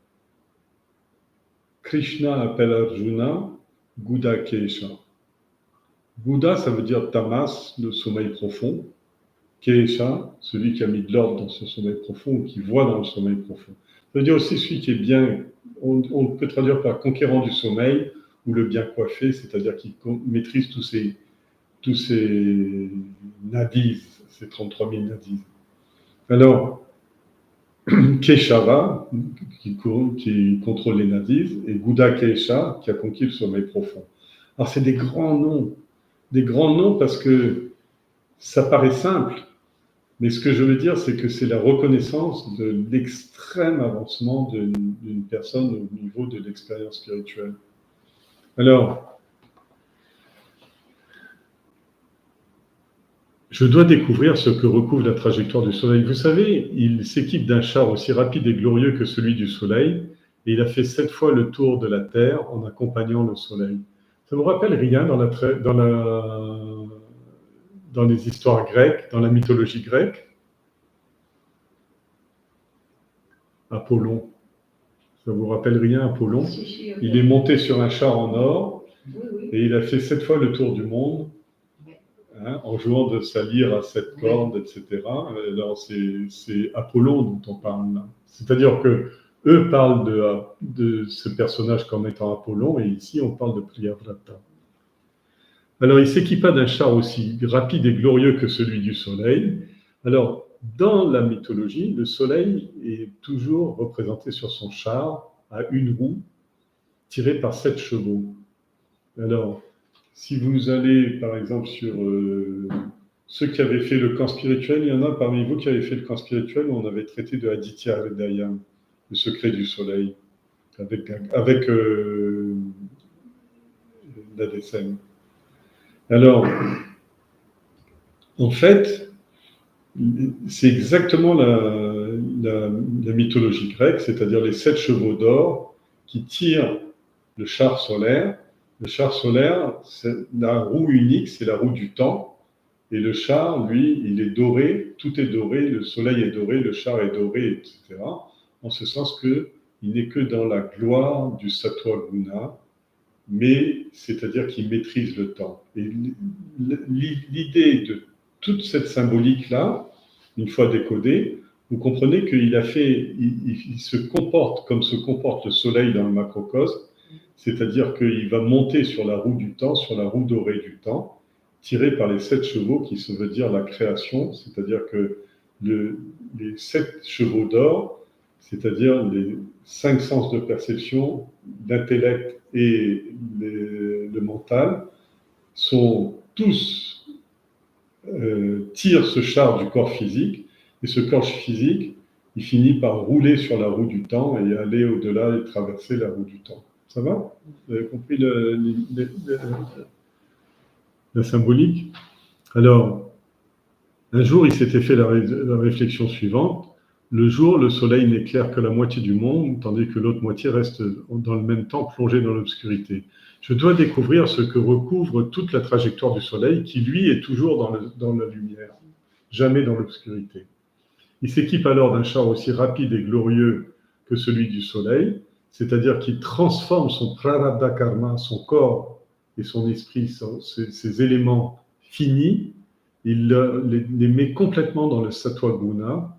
Krishna appelle Arjuna Buddha Kesha. Buddha, ça veut dire tamas, le sommeil profond. Kesha, celui qui a mis de l'ordre dans ce sommeil profond ou qui voit dans le sommeil profond. Ça veut dire aussi celui qui est bien, on peut traduire par conquérant du sommeil ou le bien coiffé, c'est-à-dire qui maîtrise tous ces nadis, ces 33 000 nadis. Alors, Keshava, qui contrôle les nadis, et Buddha Kesha, qui a conquis le sommeil profond. Alors, c'est des grands noms parce que ça paraît simple, mais ce que je veux dire, c'est que c'est la reconnaissance de l'extrême avancement d'une personne au niveau de l'expérience spirituelle. Alors, je dois découvrir ce que recouvre la trajectoire du Soleil. Vous savez, il s'équipe d'un char aussi rapide et glorieux que celui du Soleil, et il a fait 7 fois le tour de la Terre en accompagnant le Soleil. Ça vous rappelle rien dans les histoires grecques, dans la mythologie grecque? Apollon. Ça vous rappelle rien, Apollon? Si, Il est monté sur un char en or, oui. et il a fait 7 fois le tour du monde, en jouant de sa lyre à 7 cordes, etc. Alors, c'est Apollon dont on parle là. C'est-à-dire que eux parlent de ce personnage comme étant Apollon, et ici, on parle de Priyavrata. Alors, il s'équipa d'un char aussi rapide et glorieux que celui du Soleil. Alors, dans la mythologie, le Soleil est toujours représenté sur son char à une roue, tirée par 7 chevaux. Alors, si vous allez, par exemple, sur ceux qui avaient fait le camp spirituel, il y en a parmi vous qui avaient fait le camp spirituel où on avait traité de Aditya Hridaya, le secret du soleil, avec la décème. Alors, en fait, c'est exactement la mythologie grecque, c'est-à-dire les 7 chevaux d'or qui tirent le char solaire. Le char solaire, la roue unique, c'est la roue du temps. Et le char, lui, il est doré, tout est doré, le soleil est doré, le char est doré, etc. En ce sens qu'il n'est que dans la gloire du Sattva Guna, mais c'est-à-dire qu'il maîtrise le temps. Et l'idée de toute cette symbolique-là, une fois décodée, vous comprenez qu'il se comporte comme se comporte le soleil dans le macrocosme, c'est-à-dire qu'il va monter sur la roue du temps, sur la roue dorée du temps, tiré par les 7 chevaux, qui se veut dire la création, c'est-à-dire que les 7 chevaux d'or, c'est-à-dire les 5 sens de perception, l'intellect et le mental, sont tous tirent ce char du corps physique, et ce corps physique, il finit par rouler sur la roue du temps et aller au-delà et traverser la roue du temps. Ça va? Vous avez compris la symbolique? Alors, un jour, il s'était fait la réflexion suivante. Le jour, le soleil n'éclaire que la moitié du monde, tandis que l'autre moitié reste dans le même temps plongée dans l'obscurité. Je dois découvrir ce que recouvre toute la trajectoire du soleil, qui lui est toujours dans la lumière, jamais dans l'obscurité. Il s'équipe alors d'un char aussi rapide et glorieux que celui du Soleil, c'est-à-dire qu'il transforme son prarabdha karma, son corps et son esprit, ses éléments finis, il les met complètement dans le sattva guna,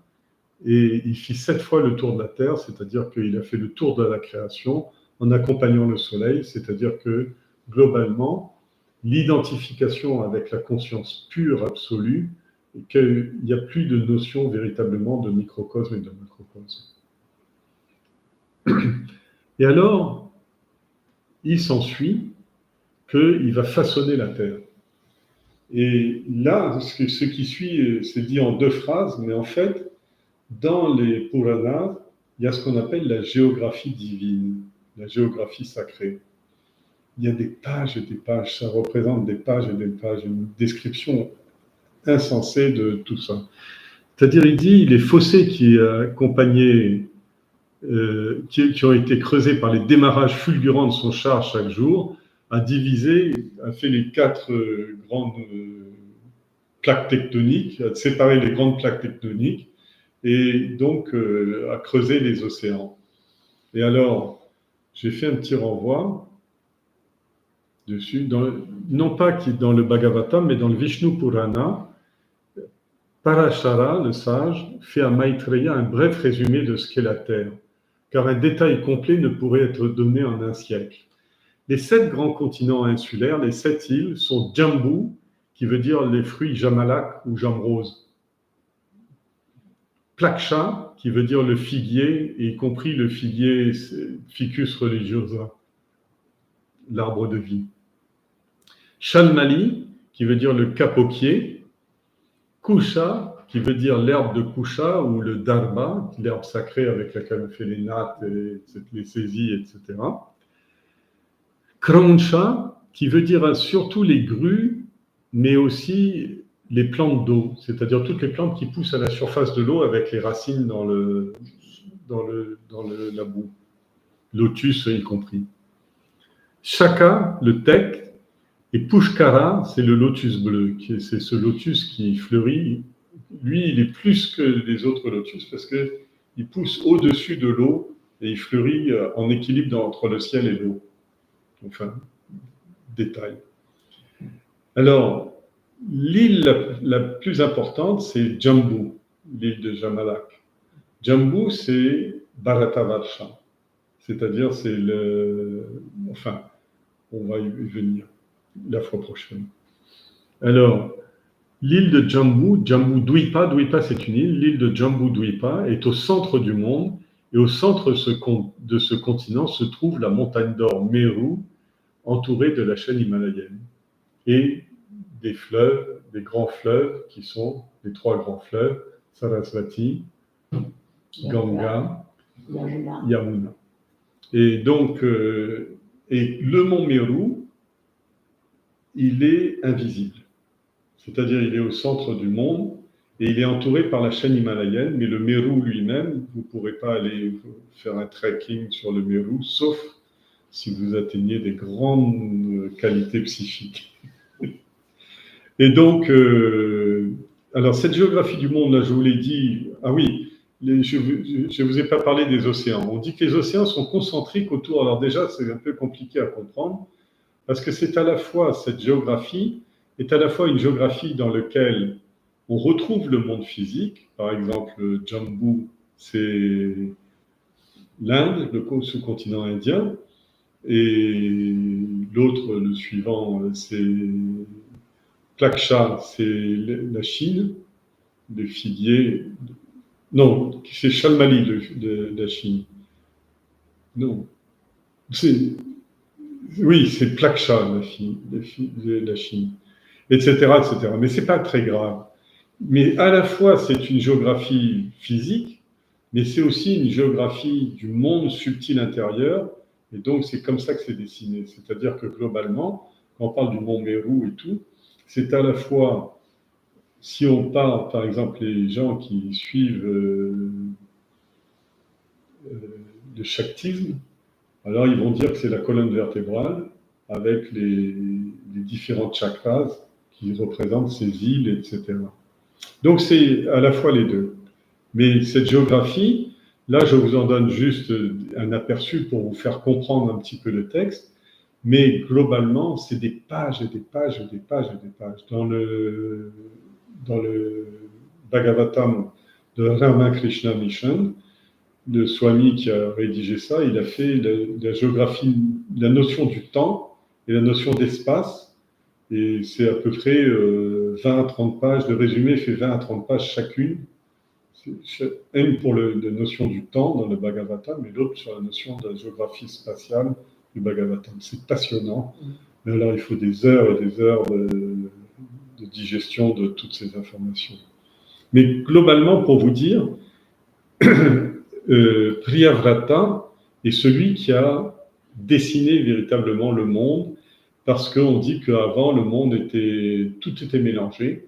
et il fit 7 fois le tour de la Terre, c'est-à-dire qu'il a fait le tour de la création en accompagnant le Soleil, c'est-à-dire que globalement, l'identification avec la conscience pure, absolue, et qu'il n'y a plus de notion véritablement de microcosme et de macrocosme. Et alors, il s'ensuit qu'il va façonner la Terre. Et là, ce qui suit, c'est dit en 2 phrases, mais en fait, dans les Puranas, il y a ce qu'on appelle la géographie divine, la géographie sacrée. Il y a des pages et des pages, ça représente des pages et des pages, une description insensée de tout ça. C'est-à-dire, il dit, les fossés qui accompagnaient, qui ont été creusés par les démarrages fulgurants de son char chaque jour, a fait les 4 grandes plaques tectoniques, a séparé les grandes plaques tectoniques, et donc à creuser les océans. Et alors, j'ai fait un petit renvoi dessus, non pas dans le Bhagavata, mais dans le Vishnu Purana. Parashara, le sage, fait à Maitreya un bref résumé de ce qu'est la Terre, car un détail complet ne pourrait être donné en un siècle. Les 7 grands continents insulaires, les 7 îles, sont Jambu, qui veut dire les fruits Jamalak ou Jamrose. Plaksha, qui veut dire le figuier, y compris le figuier Ficus religiosa, l'arbre de vie. Shalmali, qui veut dire le capoquier. Kusha, qui veut dire l'herbe de Kusha ou le dharma, l'herbe sacrée avec laquelle on fait les nattes, et les saisies, etc. Krauncha, qui veut dire surtout les grues, mais aussi les plantes d'eau, c'est-à-dire toutes les plantes qui poussent à la surface de l'eau avec les racines dans la boue, lotus y compris. Shaka, le teck, et Pushkara, c'est le lotus bleu, c'est ce lotus qui fleurit. Lui, il est plus que les autres lotus parce qu'il pousse au-dessus de l'eau et il fleurit en équilibre entre le ciel et l'eau. Enfin, détail. Alors, l'île la plus importante, c'est Jambu, l'île de Jamalak. Jambu, c'est Bharatavarsha, c'est-à-dire Enfin, on va y venir la fois prochaine. Alors, l'île de Jambu, Jambu Dwipa c'est une île, l'île de Jambu Dwipa est au centre du monde, et au centre de ce continent se trouve la montagne d'or Meru, entourée de la chaîne himalayenne, et des fleuves, des grands fleuves qui sont les 3 grands fleuves, Sarasvati, Ganga, Yamuna. Et donc, et le mont Meru, il est invisible. C'est-à-dire, il est au centre du monde et il est entouré par la chaîne himalayenne, mais le Meru lui-même, vous ne pourrez pas aller faire un trekking sur le Meru, sauf si vous atteignez des grandes qualités psychiques. Et donc, alors cette géographie du monde, là, je vous l'ai dit, ah oui, je ne vous ai pas parlé des océans. On dit que les océans sont concentriques autour, alors déjà, c'est un peu compliqué à comprendre, parce que c'est à la fois, cette géographie est à la fois une géographie dans laquelle on retrouve le monde physique. Par exemple, Jambu, c'est l'Inde, le sous-continent indien, et l'autre, le suivant, c'est Plaksha, c'est la Chine, le figuier. Non, c'est Shalmali de la Chine. Non, oui, c'est Plaksha, la Chine, etc., etc. Mais c'est pas très grave. Mais à la fois, c'est une géographie physique, mais c'est aussi une géographie du monde subtil intérieur. Et donc, c'est comme ça que c'est dessiné. C'est-à-dire que globalement, quand on parle du mont Meru et tout, c'est à la fois, si on parle, par exemple, les gens qui suivent le shaktisme, alors ils vont dire que c'est la colonne vertébrale avec les différents chakras qui représentent ces îles, etc. Donc c'est à la fois les deux. Mais cette géographie, Là, je vous en donne juste un aperçu pour vous faire comprendre un petit peu le texte, mais globalement, c'est des pages et des pages et des pages et des pages. Dans le Bhagavatam de Ramakrishna Mission, le Swami qui a rédigé ça, il a fait la géographie, la notion du temps et la notion d'espace, et c'est à peu près 20 à 30 pages, le résumé fait 20 à 30 pages chacune, une pour la notion du temps dans le Bhagavatam, et l'autre sur la notion de la géographie spatiale du Bhagavatam. C'est passionnant, mais alors il faut des heures et des heures de digestion de toutes ces informations. Mais globalement, pour vous dire, Priyavrata est celui qui a dessiné véritablement le monde, parce qu'on dit qu'avant, le monde tout était mélangé,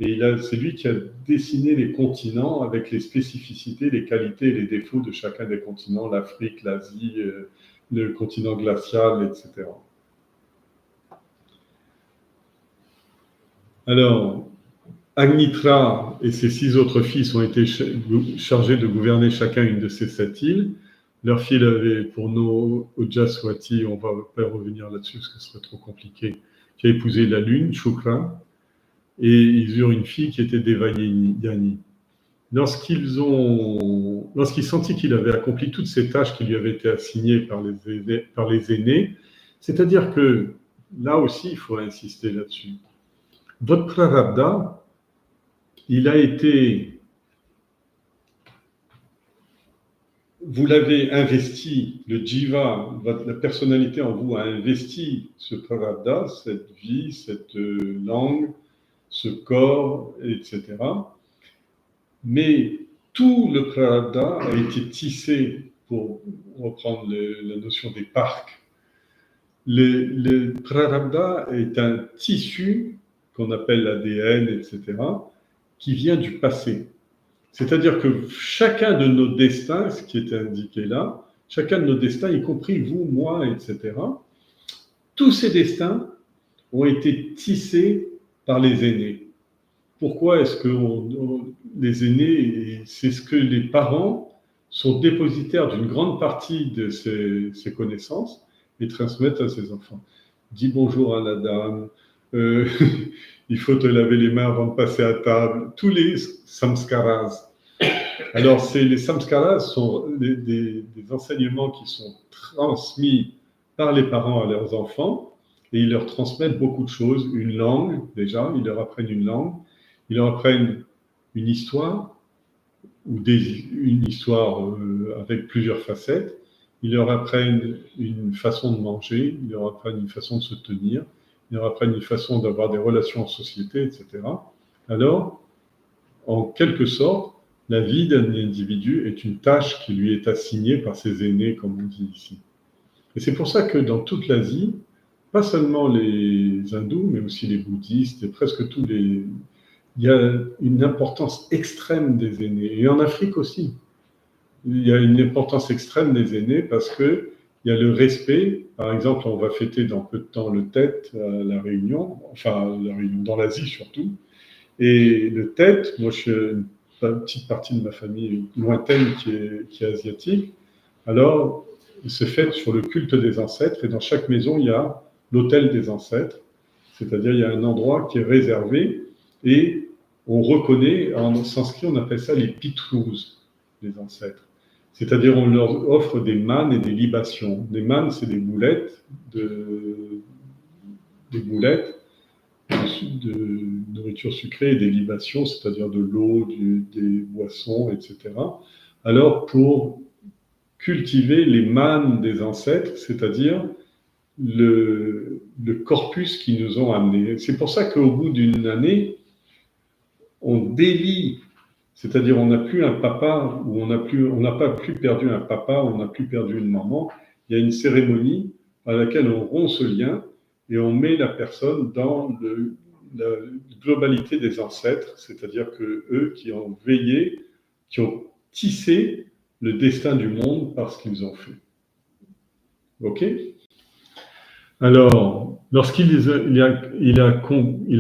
et c'est lui qui a dessiné les continents avec les spécificités, les qualités et les défauts de chacun des continents, l'Afrique, l'Asie, le continent glacial, etc. Alors, Agnitra et ses 6 autres fils ont été chargés de gouverner chacun une de ces 7 îles. Leur fille avait pour nous Ojaswati, on ne va pas revenir là-dessus parce que ce serait trop compliqué, qui a épousé la lune, Shukra, et ils eurent une fille qui était Devayani. Lorsqu'ils sentit qu'il avait accompli toutes ces tâches qui lui avaient été assignées par les aînés, c'est-à-dire que là aussi, il faut insister là-dessus. Votre prarabdha, il a été, vous l'avez investi, le jiva, la personnalité en vous a investi ce prarabdha, cette vie, cette langue, ce corps, etc. Mais tout le prarabdha a été tissé, pour reprendre la notion des parcs. Le prarabdha est un tissu qu'on appelle l'ADN, etc., qui vient du passé. C'est-à-dire que chacun de nos destins, ce qui est indiqué là, chacun de nos destins, y compris vous, moi, etc., tous ces destins ont été tissés par les aînés. Pourquoi est-ce que les aînés, c'est ce que les parents sont dépositaires d'une grande partie de ces connaissances et transmettent à ses enfants. Dis bonjour à la dame, il faut te laver les mains avant de passer à table, tous les samskaras. Alors, les samskaras sont des enseignements qui sont transmis par les parents à leurs enfants, et ils leur transmettent beaucoup de choses. Une langue, déjà, ils leur apprennent une langue, ils leur apprennent une histoire, ou une histoire avec plusieurs facettes, ils leur apprennent une façon de manger, ils leur apprennent une façon de se tenir, ils leur apprennent une façon d'avoir des relations en société, etc. Alors, en quelque sorte, la vie d'un individu est une tâche qui lui est assignée par ses aînés, comme on dit ici. Et c'est pour ça que dans toute l'Asie, pas seulement les hindous, mais aussi les bouddhistes et presque tous il y a une importance extrême des aînés. Et en Afrique aussi, il y a une importance extrême des aînés parce qu'il y a le respect. Par exemple, on va fêter dans peu de temps le Tet à La Réunion, dans l'Asie surtout. Et le Tet, moi je suis une petite partie de ma famille lointaine qui est asiatique. Alors, il se fête sur le culte des ancêtres et dans chaque maison, il y a l'autel des ancêtres. C'est-à-dire, il y a un endroit qui est réservé et on reconnaît, en sanskrit, on appelle ça les pitrus, les ancêtres. C'est-à-dire, on leur offre des manes et des libations. Les manes, c'est des boulettes de nourriture sucrée et des libations, c'est-à-dire de l'eau, des boissons, etc. Alors, pour cultiver les manes des ancêtres, c'est-à-dire le corpus qu'ils nous ont amené. C'est pour ça qu'au bout d'une année, on délie, c'est-à-dire on n'a plus un papa, ou on n'a pas plus perdu un papa, on n'a plus perdu une maman. Il y a une cérémonie à laquelle on rompt ce lien et on met la personne dans la globalité des ancêtres, c'est-à-dire que eux qui ont veillé, qui ont tissé le destin du monde par ce qu'ils ont fait. Ok ? Alors, lorsqu'il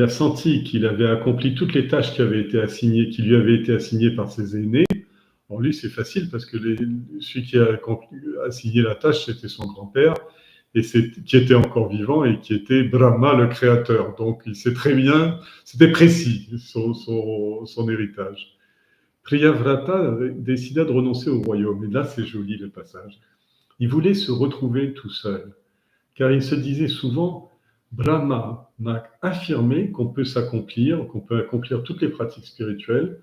a senti qu'il avait accompli toutes les tâches qui lui avaient été assignées par ses aînés, Alors lui, c'est facile parce que celui qui a signé la tâche, c'était son grand-père, et qui était encore vivant et qui était Brahma, le créateur. Donc il sait très bien, c'était précis, son héritage. Priyavrata décida de renoncer au royaume. Et là, c'est joli le passage. Il voulait se retrouver tout seul, car il se disait souvent, Brahma m'a affirmé qu'on peut accomplir toutes les pratiques spirituelles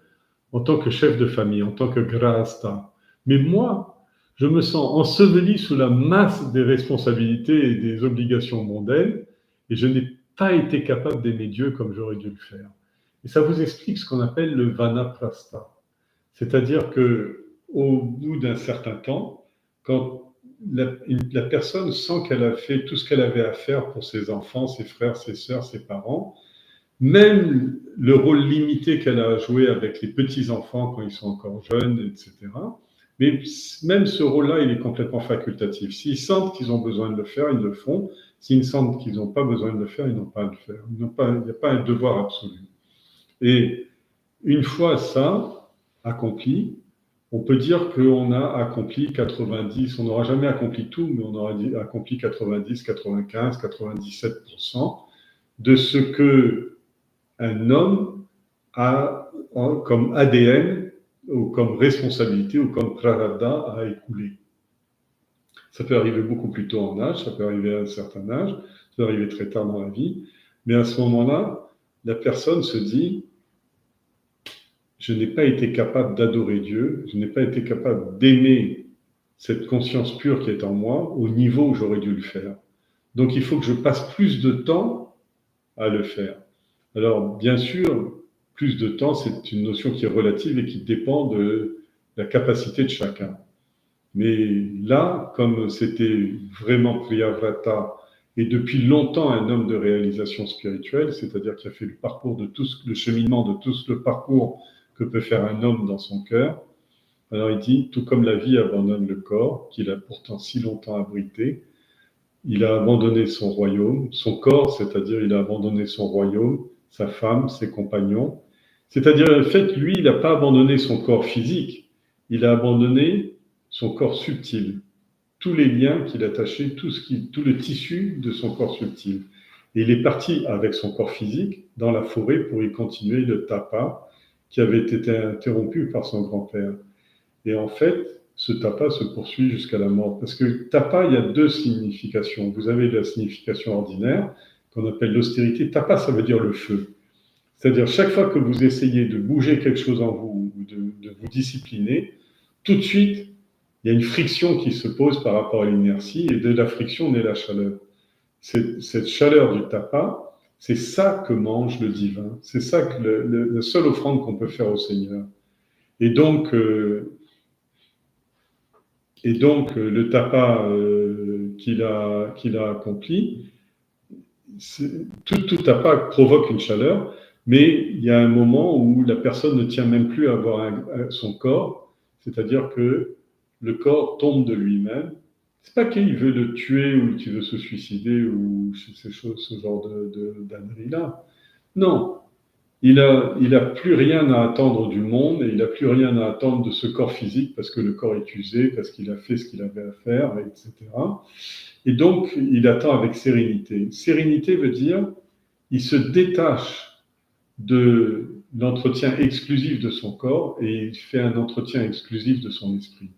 en tant que chef de famille, en tant que grahasta. Mais moi, je me sens enseveli sous la masse des responsabilités et des obligations mondaines, et je n'ai pas été capable d'aimer Dieu comme j'aurais dû le faire. Et ça vous explique ce qu'on appelle le vanaprastha. C'est-à-dire que au bout d'un certain temps, quand la personne sent qu'elle a fait tout ce qu'elle avait à faire pour ses enfants, ses frères, ses sœurs, ses parents, même le rôle limité qu'elle a joué avec les petits-enfants quand ils sont encore jeunes, etc. Mais même ce rôle-là, il est complètement facultatif. S'ils sentent qu'ils ont besoin de le faire, ils le font. S'ils sentent qu'ils n'ont pas besoin de le faire, ils n'ont pas à le faire. Il n'y a pas un devoir absolu. Et une fois ça accompli, on peut dire qu'on a accompli 90, on n'aura jamais accompli tout, mais on aura accompli 90, 95, 97% de ce que un homme a comme ADN ou comme responsabilité ou comme prarabdha à écouler. Ça peut arriver beaucoup plus tôt en âge, ça peut arriver à un certain âge, ça peut arriver très tard dans la vie, mais à ce moment-là, la personne se dit je n'ai pas été capable d'adorer Dieu, je n'ai pas été capable d'aimer cette conscience pure qui est en moi au niveau où j'aurais dû le faire. Donc il faut que je passe plus de temps à le faire. Alors bien sûr, plus de temps, c'est une notion qui est relative et qui dépend de la capacité de chacun. Mais là, comme c'était vraiment Priyavrata et depuis longtemps un homme de réalisation spirituelle, c'est-à-dire qui a fait le parcours de le cheminement de tout le parcours que peut faire un homme dans son cœur. Alors il dit, tout comme la vie abandonne le corps, qu'il a pourtant si longtemps abrité, il a abandonné son royaume, son corps, c'est-à-dire il a abandonné son royaume, sa femme, ses compagnons. C'est-à-dire, en fait, lui, il n'a pas abandonné son corps physique, il a abandonné son corps subtil, tous les liens qu'il attachait, tout le tissu de son corps subtil. Et il est parti avec son corps physique dans la forêt pour y continuer le tapa, qui avait été interrompu par son grand-père. Et en fait, ce tapa se poursuit jusqu'à la mort. Parce que tapa, il y a deux significations. Vous avez la signification ordinaire, qu'on appelle l'austérité. Tapa, ça veut dire le feu. C'est-à-dire, chaque fois que vous essayez de bouger quelque chose en vous, ou de vous discipliner, tout de suite, il y a une friction qui se pose par rapport à l'inertie, et de la friction naît la chaleur. Cette chaleur du tapa, c'est ça que mange le divin. C'est ça que la seule offrande qu'on peut faire au Seigneur. Et donc le tapa qu'il a accompli, tout tapa provoque une chaleur, mais il y a un moment où la personne ne tient même plus à avoir son corps, c'est-à-dire que le corps tombe de lui-même. C'est pas qu'il veut le tuer ou qu'il veut se suicider ou ce genre d'ânerie-là. Non, il a plus rien à attendre du monde et il a plus rien à attendre de ce corps physique parce que le corps est usé, parce qu'il a fait ce qu'il avait à faire, etc. Et donc, il attend avec sérénité. Sérénité veut dire, il se détache de l'entretien exclusif de son corps et il fait un entretien exclusif de son esprit.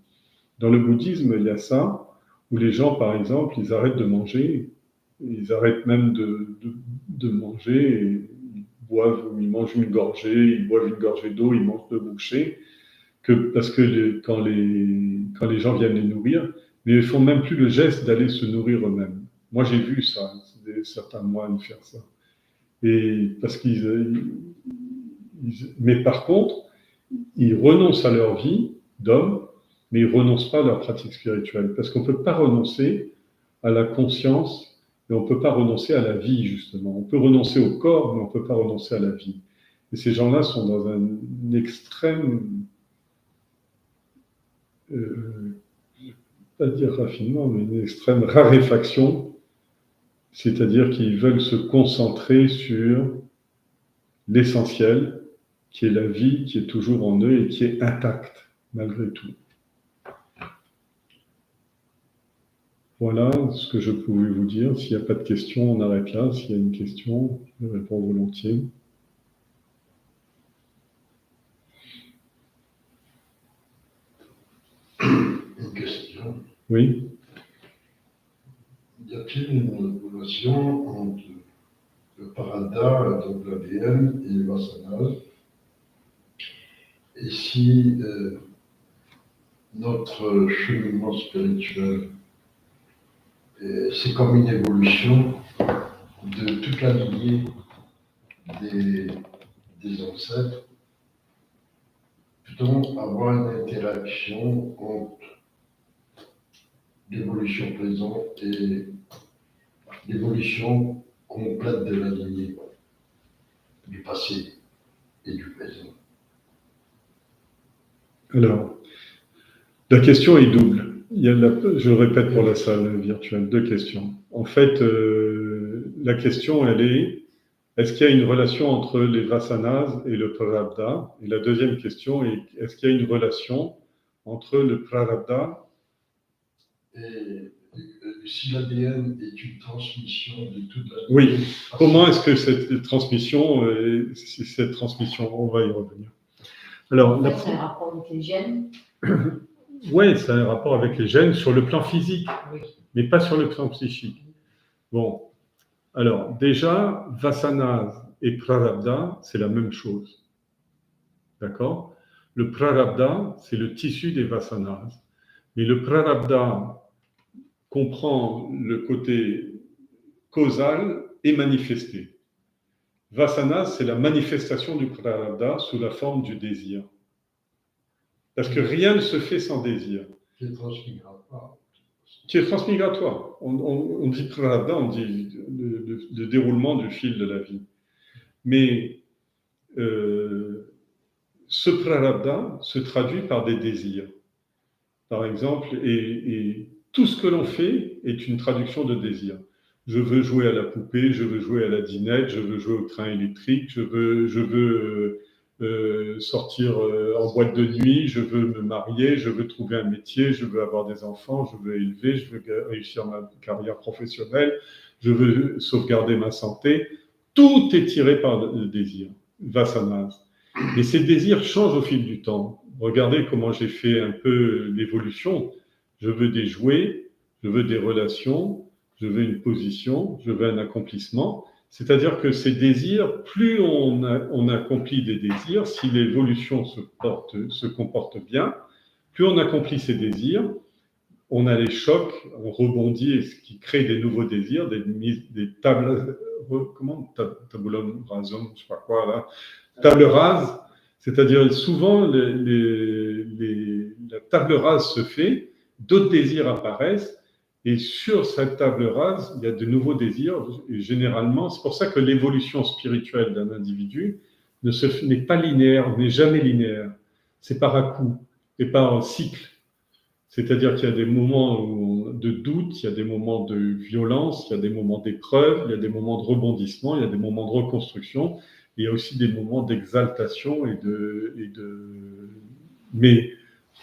Dans le bouddhisme, il y a ça, où les gens, par exemple, ils arrêtent de manger, ils arrêtent même de manger, et ils mangent une gorgée, ils boivent une gorgée d'eau, ils mangent 2 bouchées, parce que quand les gens viennent les nourrir, mais ils font même plus le geste d'aller se nourrir eux-mêmes. Moi, j'ai vu ça, certains moines faire ça. Et parce mais par contre, ils renoncent à leur vie d'homme, mais ils ne renoncent pas à leur pratique spirituelle. Parce qu'on ne peut pas renoncer à la conscience et on ne peut pas renoncer à la vie, justement. On peut renoncer au corps, mais on ne peut pas renoncer à la vie. Et ces gens-là sont dans un extrême, je ne vais pas dire raffinement, mais une extrême raréfaction, c'est-à-dire qu'ils veulent se concentrer sur l'essentiel, qui est la vie, qui est toujours en eux et qui est intacte. malgré tout. Voilà ce que je pouvais vous dire. S'il n'y a pas de questions, on arrête là. S'il y a une question, je réponds volontiers. Une question. Oui. Y a-t-il une relation entre le Prarabdha, donc l'ADN, et le Vasanas? Et si notre cheminement spirituel, c'est comme une évolution de toute la lignée des ancêtres, peut-on avoir une interaction entre l'évolution présente et l'évolution complète de la lignée du passé et du présent? Alors, la question est double. Je répète pour la salle virtuelle, deux questions. En fait, la question, elle est, est-ce qu'il y a une relation entre les vasanas et le prarabdha? Et la deuxième question est, est-ce qu'il y a une relation entre le prarabdha Et si l'ADN est une transmission de toute la lignée? Oui. Comment est-ce que cette transmission, on va y revenir. Alors, c'est un rapport avec les gènes. Oui, c'est un rapport avec les gènes sur le plan physique, Oui. mais pas sur le plan psychique. Bon, alors déjà, vasanas et prarabdha, c'est la même chose. D'accord? Le prarabdha, c'est le tissu des vasanas. Mais le prarabdha comprend le côté causal et manifesté. Vasanas, c'est la manifestation du prarabdha sous la forme du désir. Parce que rien ne se fait sans désir. Qui est transmigratoire. Qui est transmigratoire. On dit prarabdha, on dit le déroulement du fil de la vie. Mais ce prarabdha se traduit par des désirs. Par exemple, et tout ce que l'on fait est une traduction de désir. Je veux jouer à la poupée, je veux jouer à la dinette, je veux jouer au train électrique, je veux sortir en boîte de nuit, je veux me marier, je veux trouver un métier, je veux avoir des enfants, je veux élever, je veux réussir ma carrière professionnelle, je veux sauvegarder ma santé. Tout est tiré par le désir, vasanas. Et ces désirs changent au fil du temps. Regardez comment j'ai fait un peu l'évolution. Je veux des jouets, je veux des relations, je veux une position, je veux un accomplissement. C'est-à-dire que ces désirs, plus on accomplit des désirs, si l'évolution se comporte bien, plus on accomplit ces désirs, on a les chocs, on rebondit, et ce qui crée des nouveaux désirs, des tables, tabulum rasum, je sais pas quoi là, table rase, c'est-à-dire souvent la table rase se fait, d'autres désirs apparaissent, et sur cette table rase, il y a de nouveaux désirs, et généralement, c'est pour ça que l'évolution spirituelle d'un individu n'est pas linéaire, n'est jamais linéaire, c'est par à-coup et par cycle. C'est-à-dire qu'il y a des moments de doute, il y a des moments de violence, il y a des moments d'épreuve, il y a des moments de rebondissement, il y a des moments de reconstruction, il y a aussi des moments d'exaltation Mais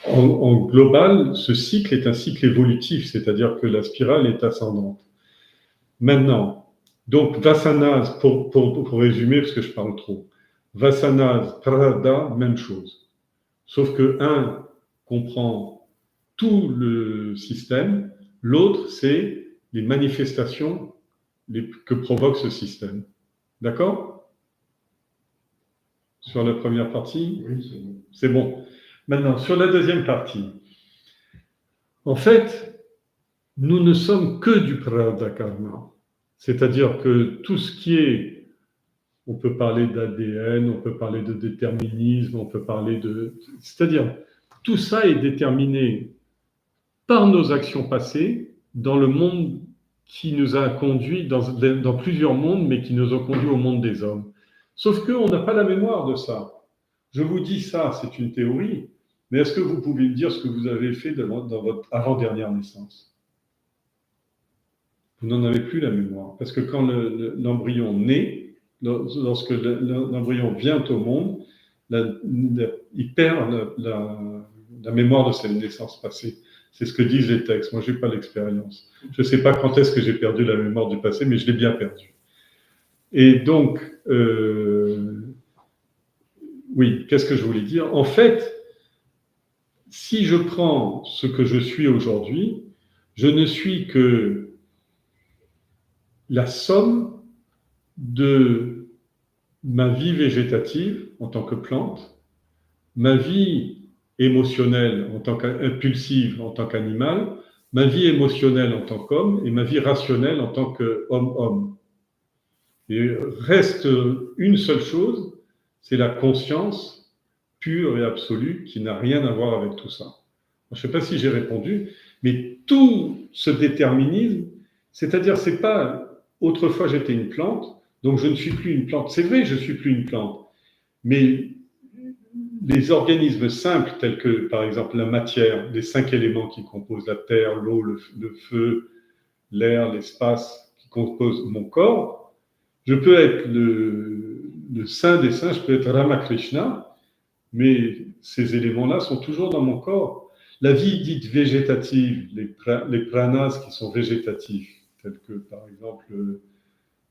en global, ce cycle est un cycle évolutif, c'est-à-dire que la spirale est ascendante. Maintenant, donc vasanas, pour résumer, parce que je parle trop, vasanas, prarabdha, même chose. Sauf que un comprend tout le système, l'autre, c'est les manifestations que provoque ce système. D'accord? Sur la première partie? Oui, c'est bon. C'est bon. Maintenant, sur la deuxième partie, en fait, nous ne sommes que du prarabdha karma. C'est-à-dire que tout ce qui est, on peut parler d'ADN, on peut parler de déterminisme, on peut parler c'est-à-dire, tout ça est déterminé par nos actions passées dans le monde qui nous a conduits dans plusieurs mondes, mais qui nous ont conduits au monde des hommes. Sauf qu'on n'a pas la mémoire de ça. Je vous dis ça, c'est une théorie, mais est-ce que vous pouvez me dire ce que vous avez fait dans votre avant-dernière naissance? Vous n'en avez plus la mémoire. Parce que quand l'embryon naît, lorsque l'embryon vient au monde, il perd la mémoire de ses naissances passées. C'est ce que disent les textes. Moi, je n'ai pas l'expérience. Je ne sais pas quand est-ce que j'ai perdu la mémoire du passé, mais je l'ai bien perdue. Et donc, oui, qu'est-ce que je voulais dire? En fait, si je prends ce que je suis aujourd'hui, je ne suis que la somme de ma vie végétative en tant que plante, ma vie émotionnelle en tant qu'impulsive en tant qu'animal, ma vie émotionnelle en tant qu'homme et ma vie rationnelle en tant qu'homme-homme. Et reste une seule chose, c'est la conscience pure et absolue qui n'a rien à voir avec tout ça. Je ne sais pas si j'ai répondu, mais tout ce déterminisme, c'est-à-dire c'est pas autrefois j'étais une plante, donc je ne suis plus une plante. C'est vrai, je ne suis plus une plante, mais les organismes simples tels que par exemple la matière, les 5 éléments qui composent la terre, l'eau, le feu, l'air, l'espace, qui composent mon corps, je peux être le saint des saints, je peux être Ramakrishna, mais ces éléments-là sont toujours dans mon corps. La vie dite végétative, les pranas qui sont végétatifs, tels que par exemple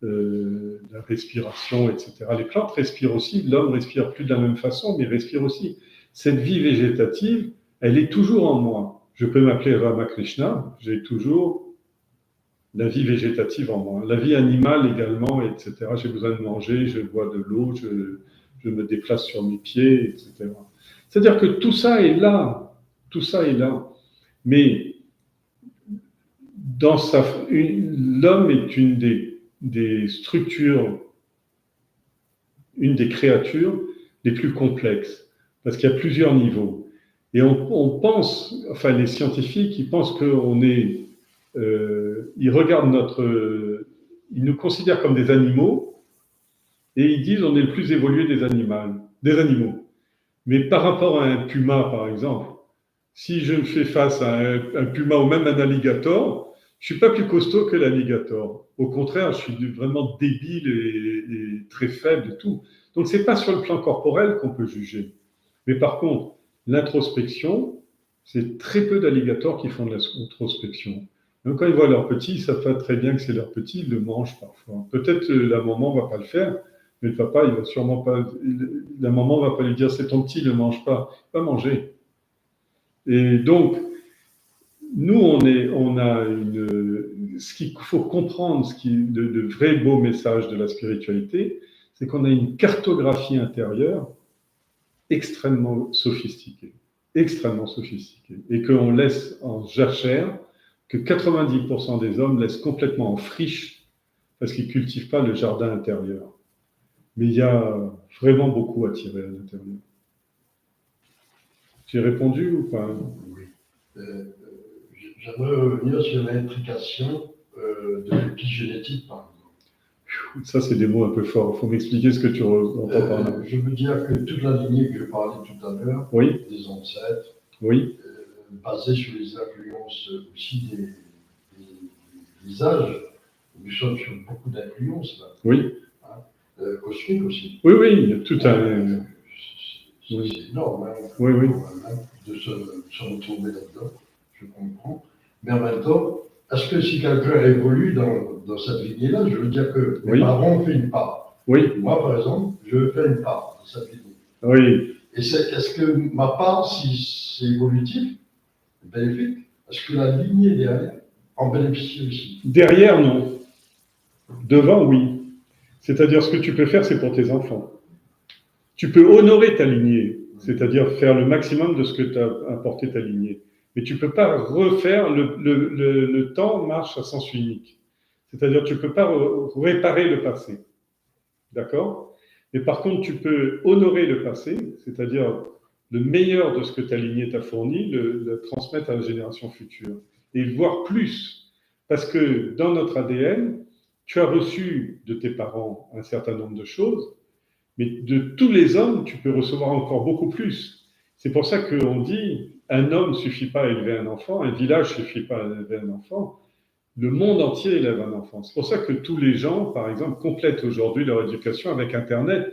la respiration, etc. Les plantes respirent aussi, l'homme respire plus de la même façon, mais respire aussi. Cette vie végétative, elle est toujours en moi. Je peux m'appeler Ramakrishna, j'ai toujours la vie végétative en moi. La vie animale également, etc. J'ai besoin de manger, je bois de l'eau, je me déplace sur mes pieds, etc. C'est-à-dire que tout ça est là. Tout ça est là. Mais l'homme est une des structures, une des créatures les plus complexes, parce qu'il y a plusieurs niveaux. Et on pense, enfin les scientifiques, ils pensent qu'on est... ils regardent ils nous considèrent comme des animaux, et ils disent on est le plus évolué des animaux. Mais par rapport à un puma, par exemple, si je fais face à un puma ou même un alligator, je ne suis pas plus costaud que l'alligator. Au contraire, je suis vraiment débile et très faible et tout. Donc, ce n'est pas sur le plan corporel qu'on peut juger. Mais par contre, l'introspection, c'est très peu d'alligators qui font de l'introspection. Donc, quand ils voient leur petit, ils savent pas très bien que c'est leur petit, ils le mangent parfois. Peut-être la maman ne va pas le faire, mais le papa, il va sûrement pas. La maman ne va pas lui dire c'est ton petit, ne le mange pas. Il va manger. Et donc, nous, ce qu'il faut comprendre, le vrai beau message de la spiritualité, c'est qu'on a une cartographie intérieure extrêmement sophistiquée, et qu'on laisse en jachère, que 90% des hommes laissent complètement en friche parce qu'ils ne cultivent pas le jardin intérieur. Mais il y a vraiment beaucoup à tirer à l'intérieur. J'ai répondu ou pas? Oui. J'aimerais revenir sur l'intrication de l'épigénétique, par exemple. Ça, c'est des mots un peu forts. Il faut m'expliquer ce que tu entends par là. Je veux dire que toute la lignée que je parlais tout à l'heure, oui. Des ancêtres, oui. Basée sur les influences aussi des âges, nous sommes sur beaucoup d'influences là. Oui. Cosmiques aussi. Oui, oui, il y a tout un... C'est énorme, hein, oui, oui. De se retrouver là-dedans, je comprends. Mais en même temps, est-ce que si quelqu'un évolue dans cette lignée-là, je veux dire que mes parents ont fait une part. Oui. Moi, par exemple, je veux faire une part de cette lignée. Oui. Et est-ce que ma part, si c'est évolutif, bénéfique, est-ce que la lignée derrière en bénéficie aussi? Derrière, non. Devant, oui. C'est-à-dire, ce que tu peux faire, c'est pour tes enfants. Tu peux honorer ta lignée, c'est-à-dire faire le maximum de ce que t'a apporté ta lignée. Mais tu ne peux pas refaire, le temps marche à sens unique. C'est-à-dire, tu ne peux pas réparer le passé. D'accord? Mais par contre, tu peux honorer le passé, c'est-à-dire le meilleur de ce que ta lignée t'a fourni, le transmettre à la génération future. Et voir plus. Parce que dans notre ADN, tu as reçu de tes parents un certain nombre de choses, mais de tous les hommes, tu peux recevoir encore beaucoup plus. C'est pour ça qu'on dit, un homme ne suffit pas à élever un enfant, un village ne suffit pas à élever un enfant, le monde entier élève un enfant. C'est pour ça que tous les gens, par exemple, complètent aujourd'hui leur éducation avec Internet,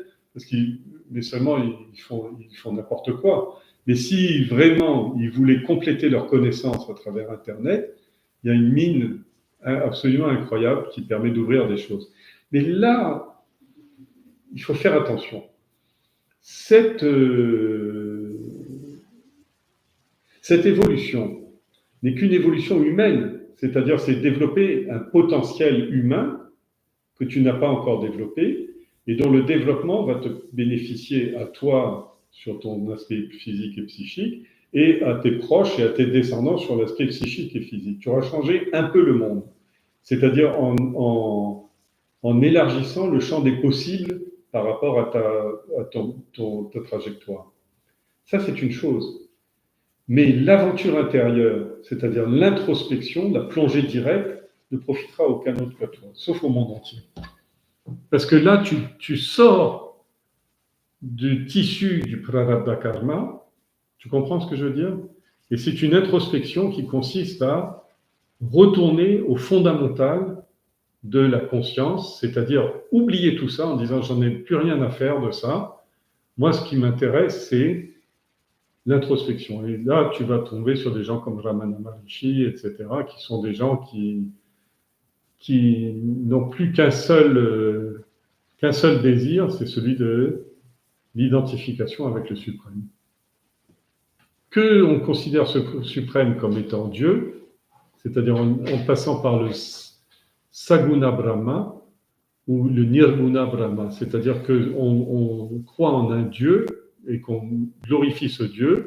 mais seulement ils font n'importe quoi. Mais si vraiment ils voulaient compléter leurs connaissances à travers Internet, il y a une mine absolument incroyable qui permet d'ouvrir des choses. Mais là, il faut faire attention. Cette évolution n'est qu'une évolution humaine, c'est-à-dire c'est développer un potentiel humain que tu n'as pas encore développé et dont le développement va te bénéficier à toi sur ton aspect physique et psychique et à tes proches et à tes descendants sur l'aspect psychique et physique. Tu auras changé un peu le monde, c'est-à-dire en élargissant le champ des possibles par rapport à ta trajectoire. Ça, c'est une chose. Mais l'aventure intérieure, c'est-à-dire l'introspection, la plongée directe, ne profitera à aucun autre que toi, sauf au monde entier. Parce que là, tu sors du tissu du prarabdha karma, tu comprends ce que je veux dire? Et c'est une introspection qui consiste à retourner au fondamental de la conscience, c'est-à-dire oublier tout ça en disant j'en ai plus rien à faire de ça. Moi, ce qui m'intéresse, c'est l'introspection. Et là, tu vas tomber sur des gens comme Ramana Maharishi, etc., qui sont des gens qui n'ont plus qu'un seul désir, c'est celui de l'identification avec le suprême. Que on considère ce suprême comme étant Dieu, c'est-à-dire en passant par le Saguna Brahma ou le Nirguna Brahma, c'est-à-dire qu'on croit en un Dieu et qu'on glorifie ce Dieu,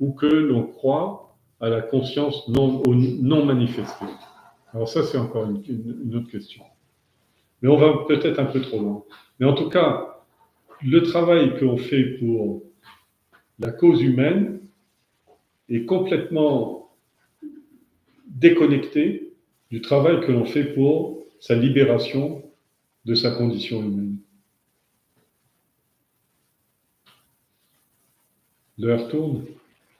ou que l'on croit à la conscience non manifestée. Alors ça, c'est encore une autre question. Mais on va peut-être un peu trop loin. Mais en tout cas, le travail qu'on fait pour la cause humaine est complètement déconnecté du travail que l'on fait pour sa libération de sa condition humaine. L'heure tourne?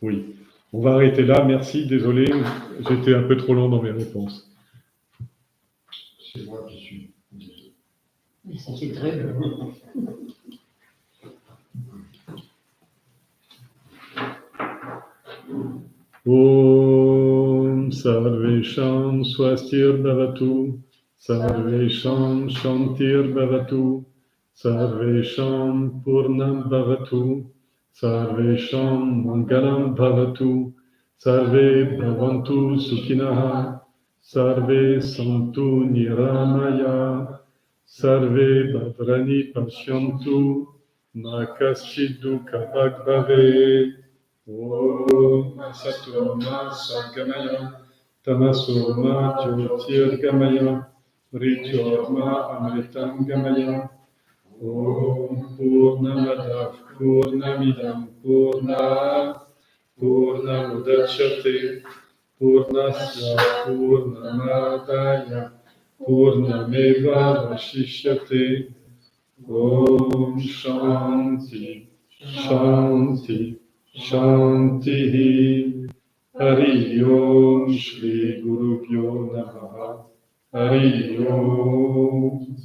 Oui. On va arrêter là. Merci. Désolé, j'étais un peu trop long dans mes réponses. C'est moi qui suis. Mais c'était très bon. Om Sarvesham Swastir Bhavatu Sarvesham Shantir Bhavatu Sarvesham Purnam Bhavatu Sarvesham Mangalam Bhavatu Sarve Bhavantu Sukhinaha Sarve Santu Niramaya Sarve Bhadrani Pashyantu Nakaschid Dukhavak Bhave Om Satoma Sadgamaya Tamasoma Jyotirgamaya Mrityorma Amritam Gamaya Om Purnamadav Purnamidam Purnamudachyate Purnasya Purnamadaya Purnameva Vashishyate Om Shanti Shanti Shanti Hari Om Shri Guru Pyo Namaha Hari Om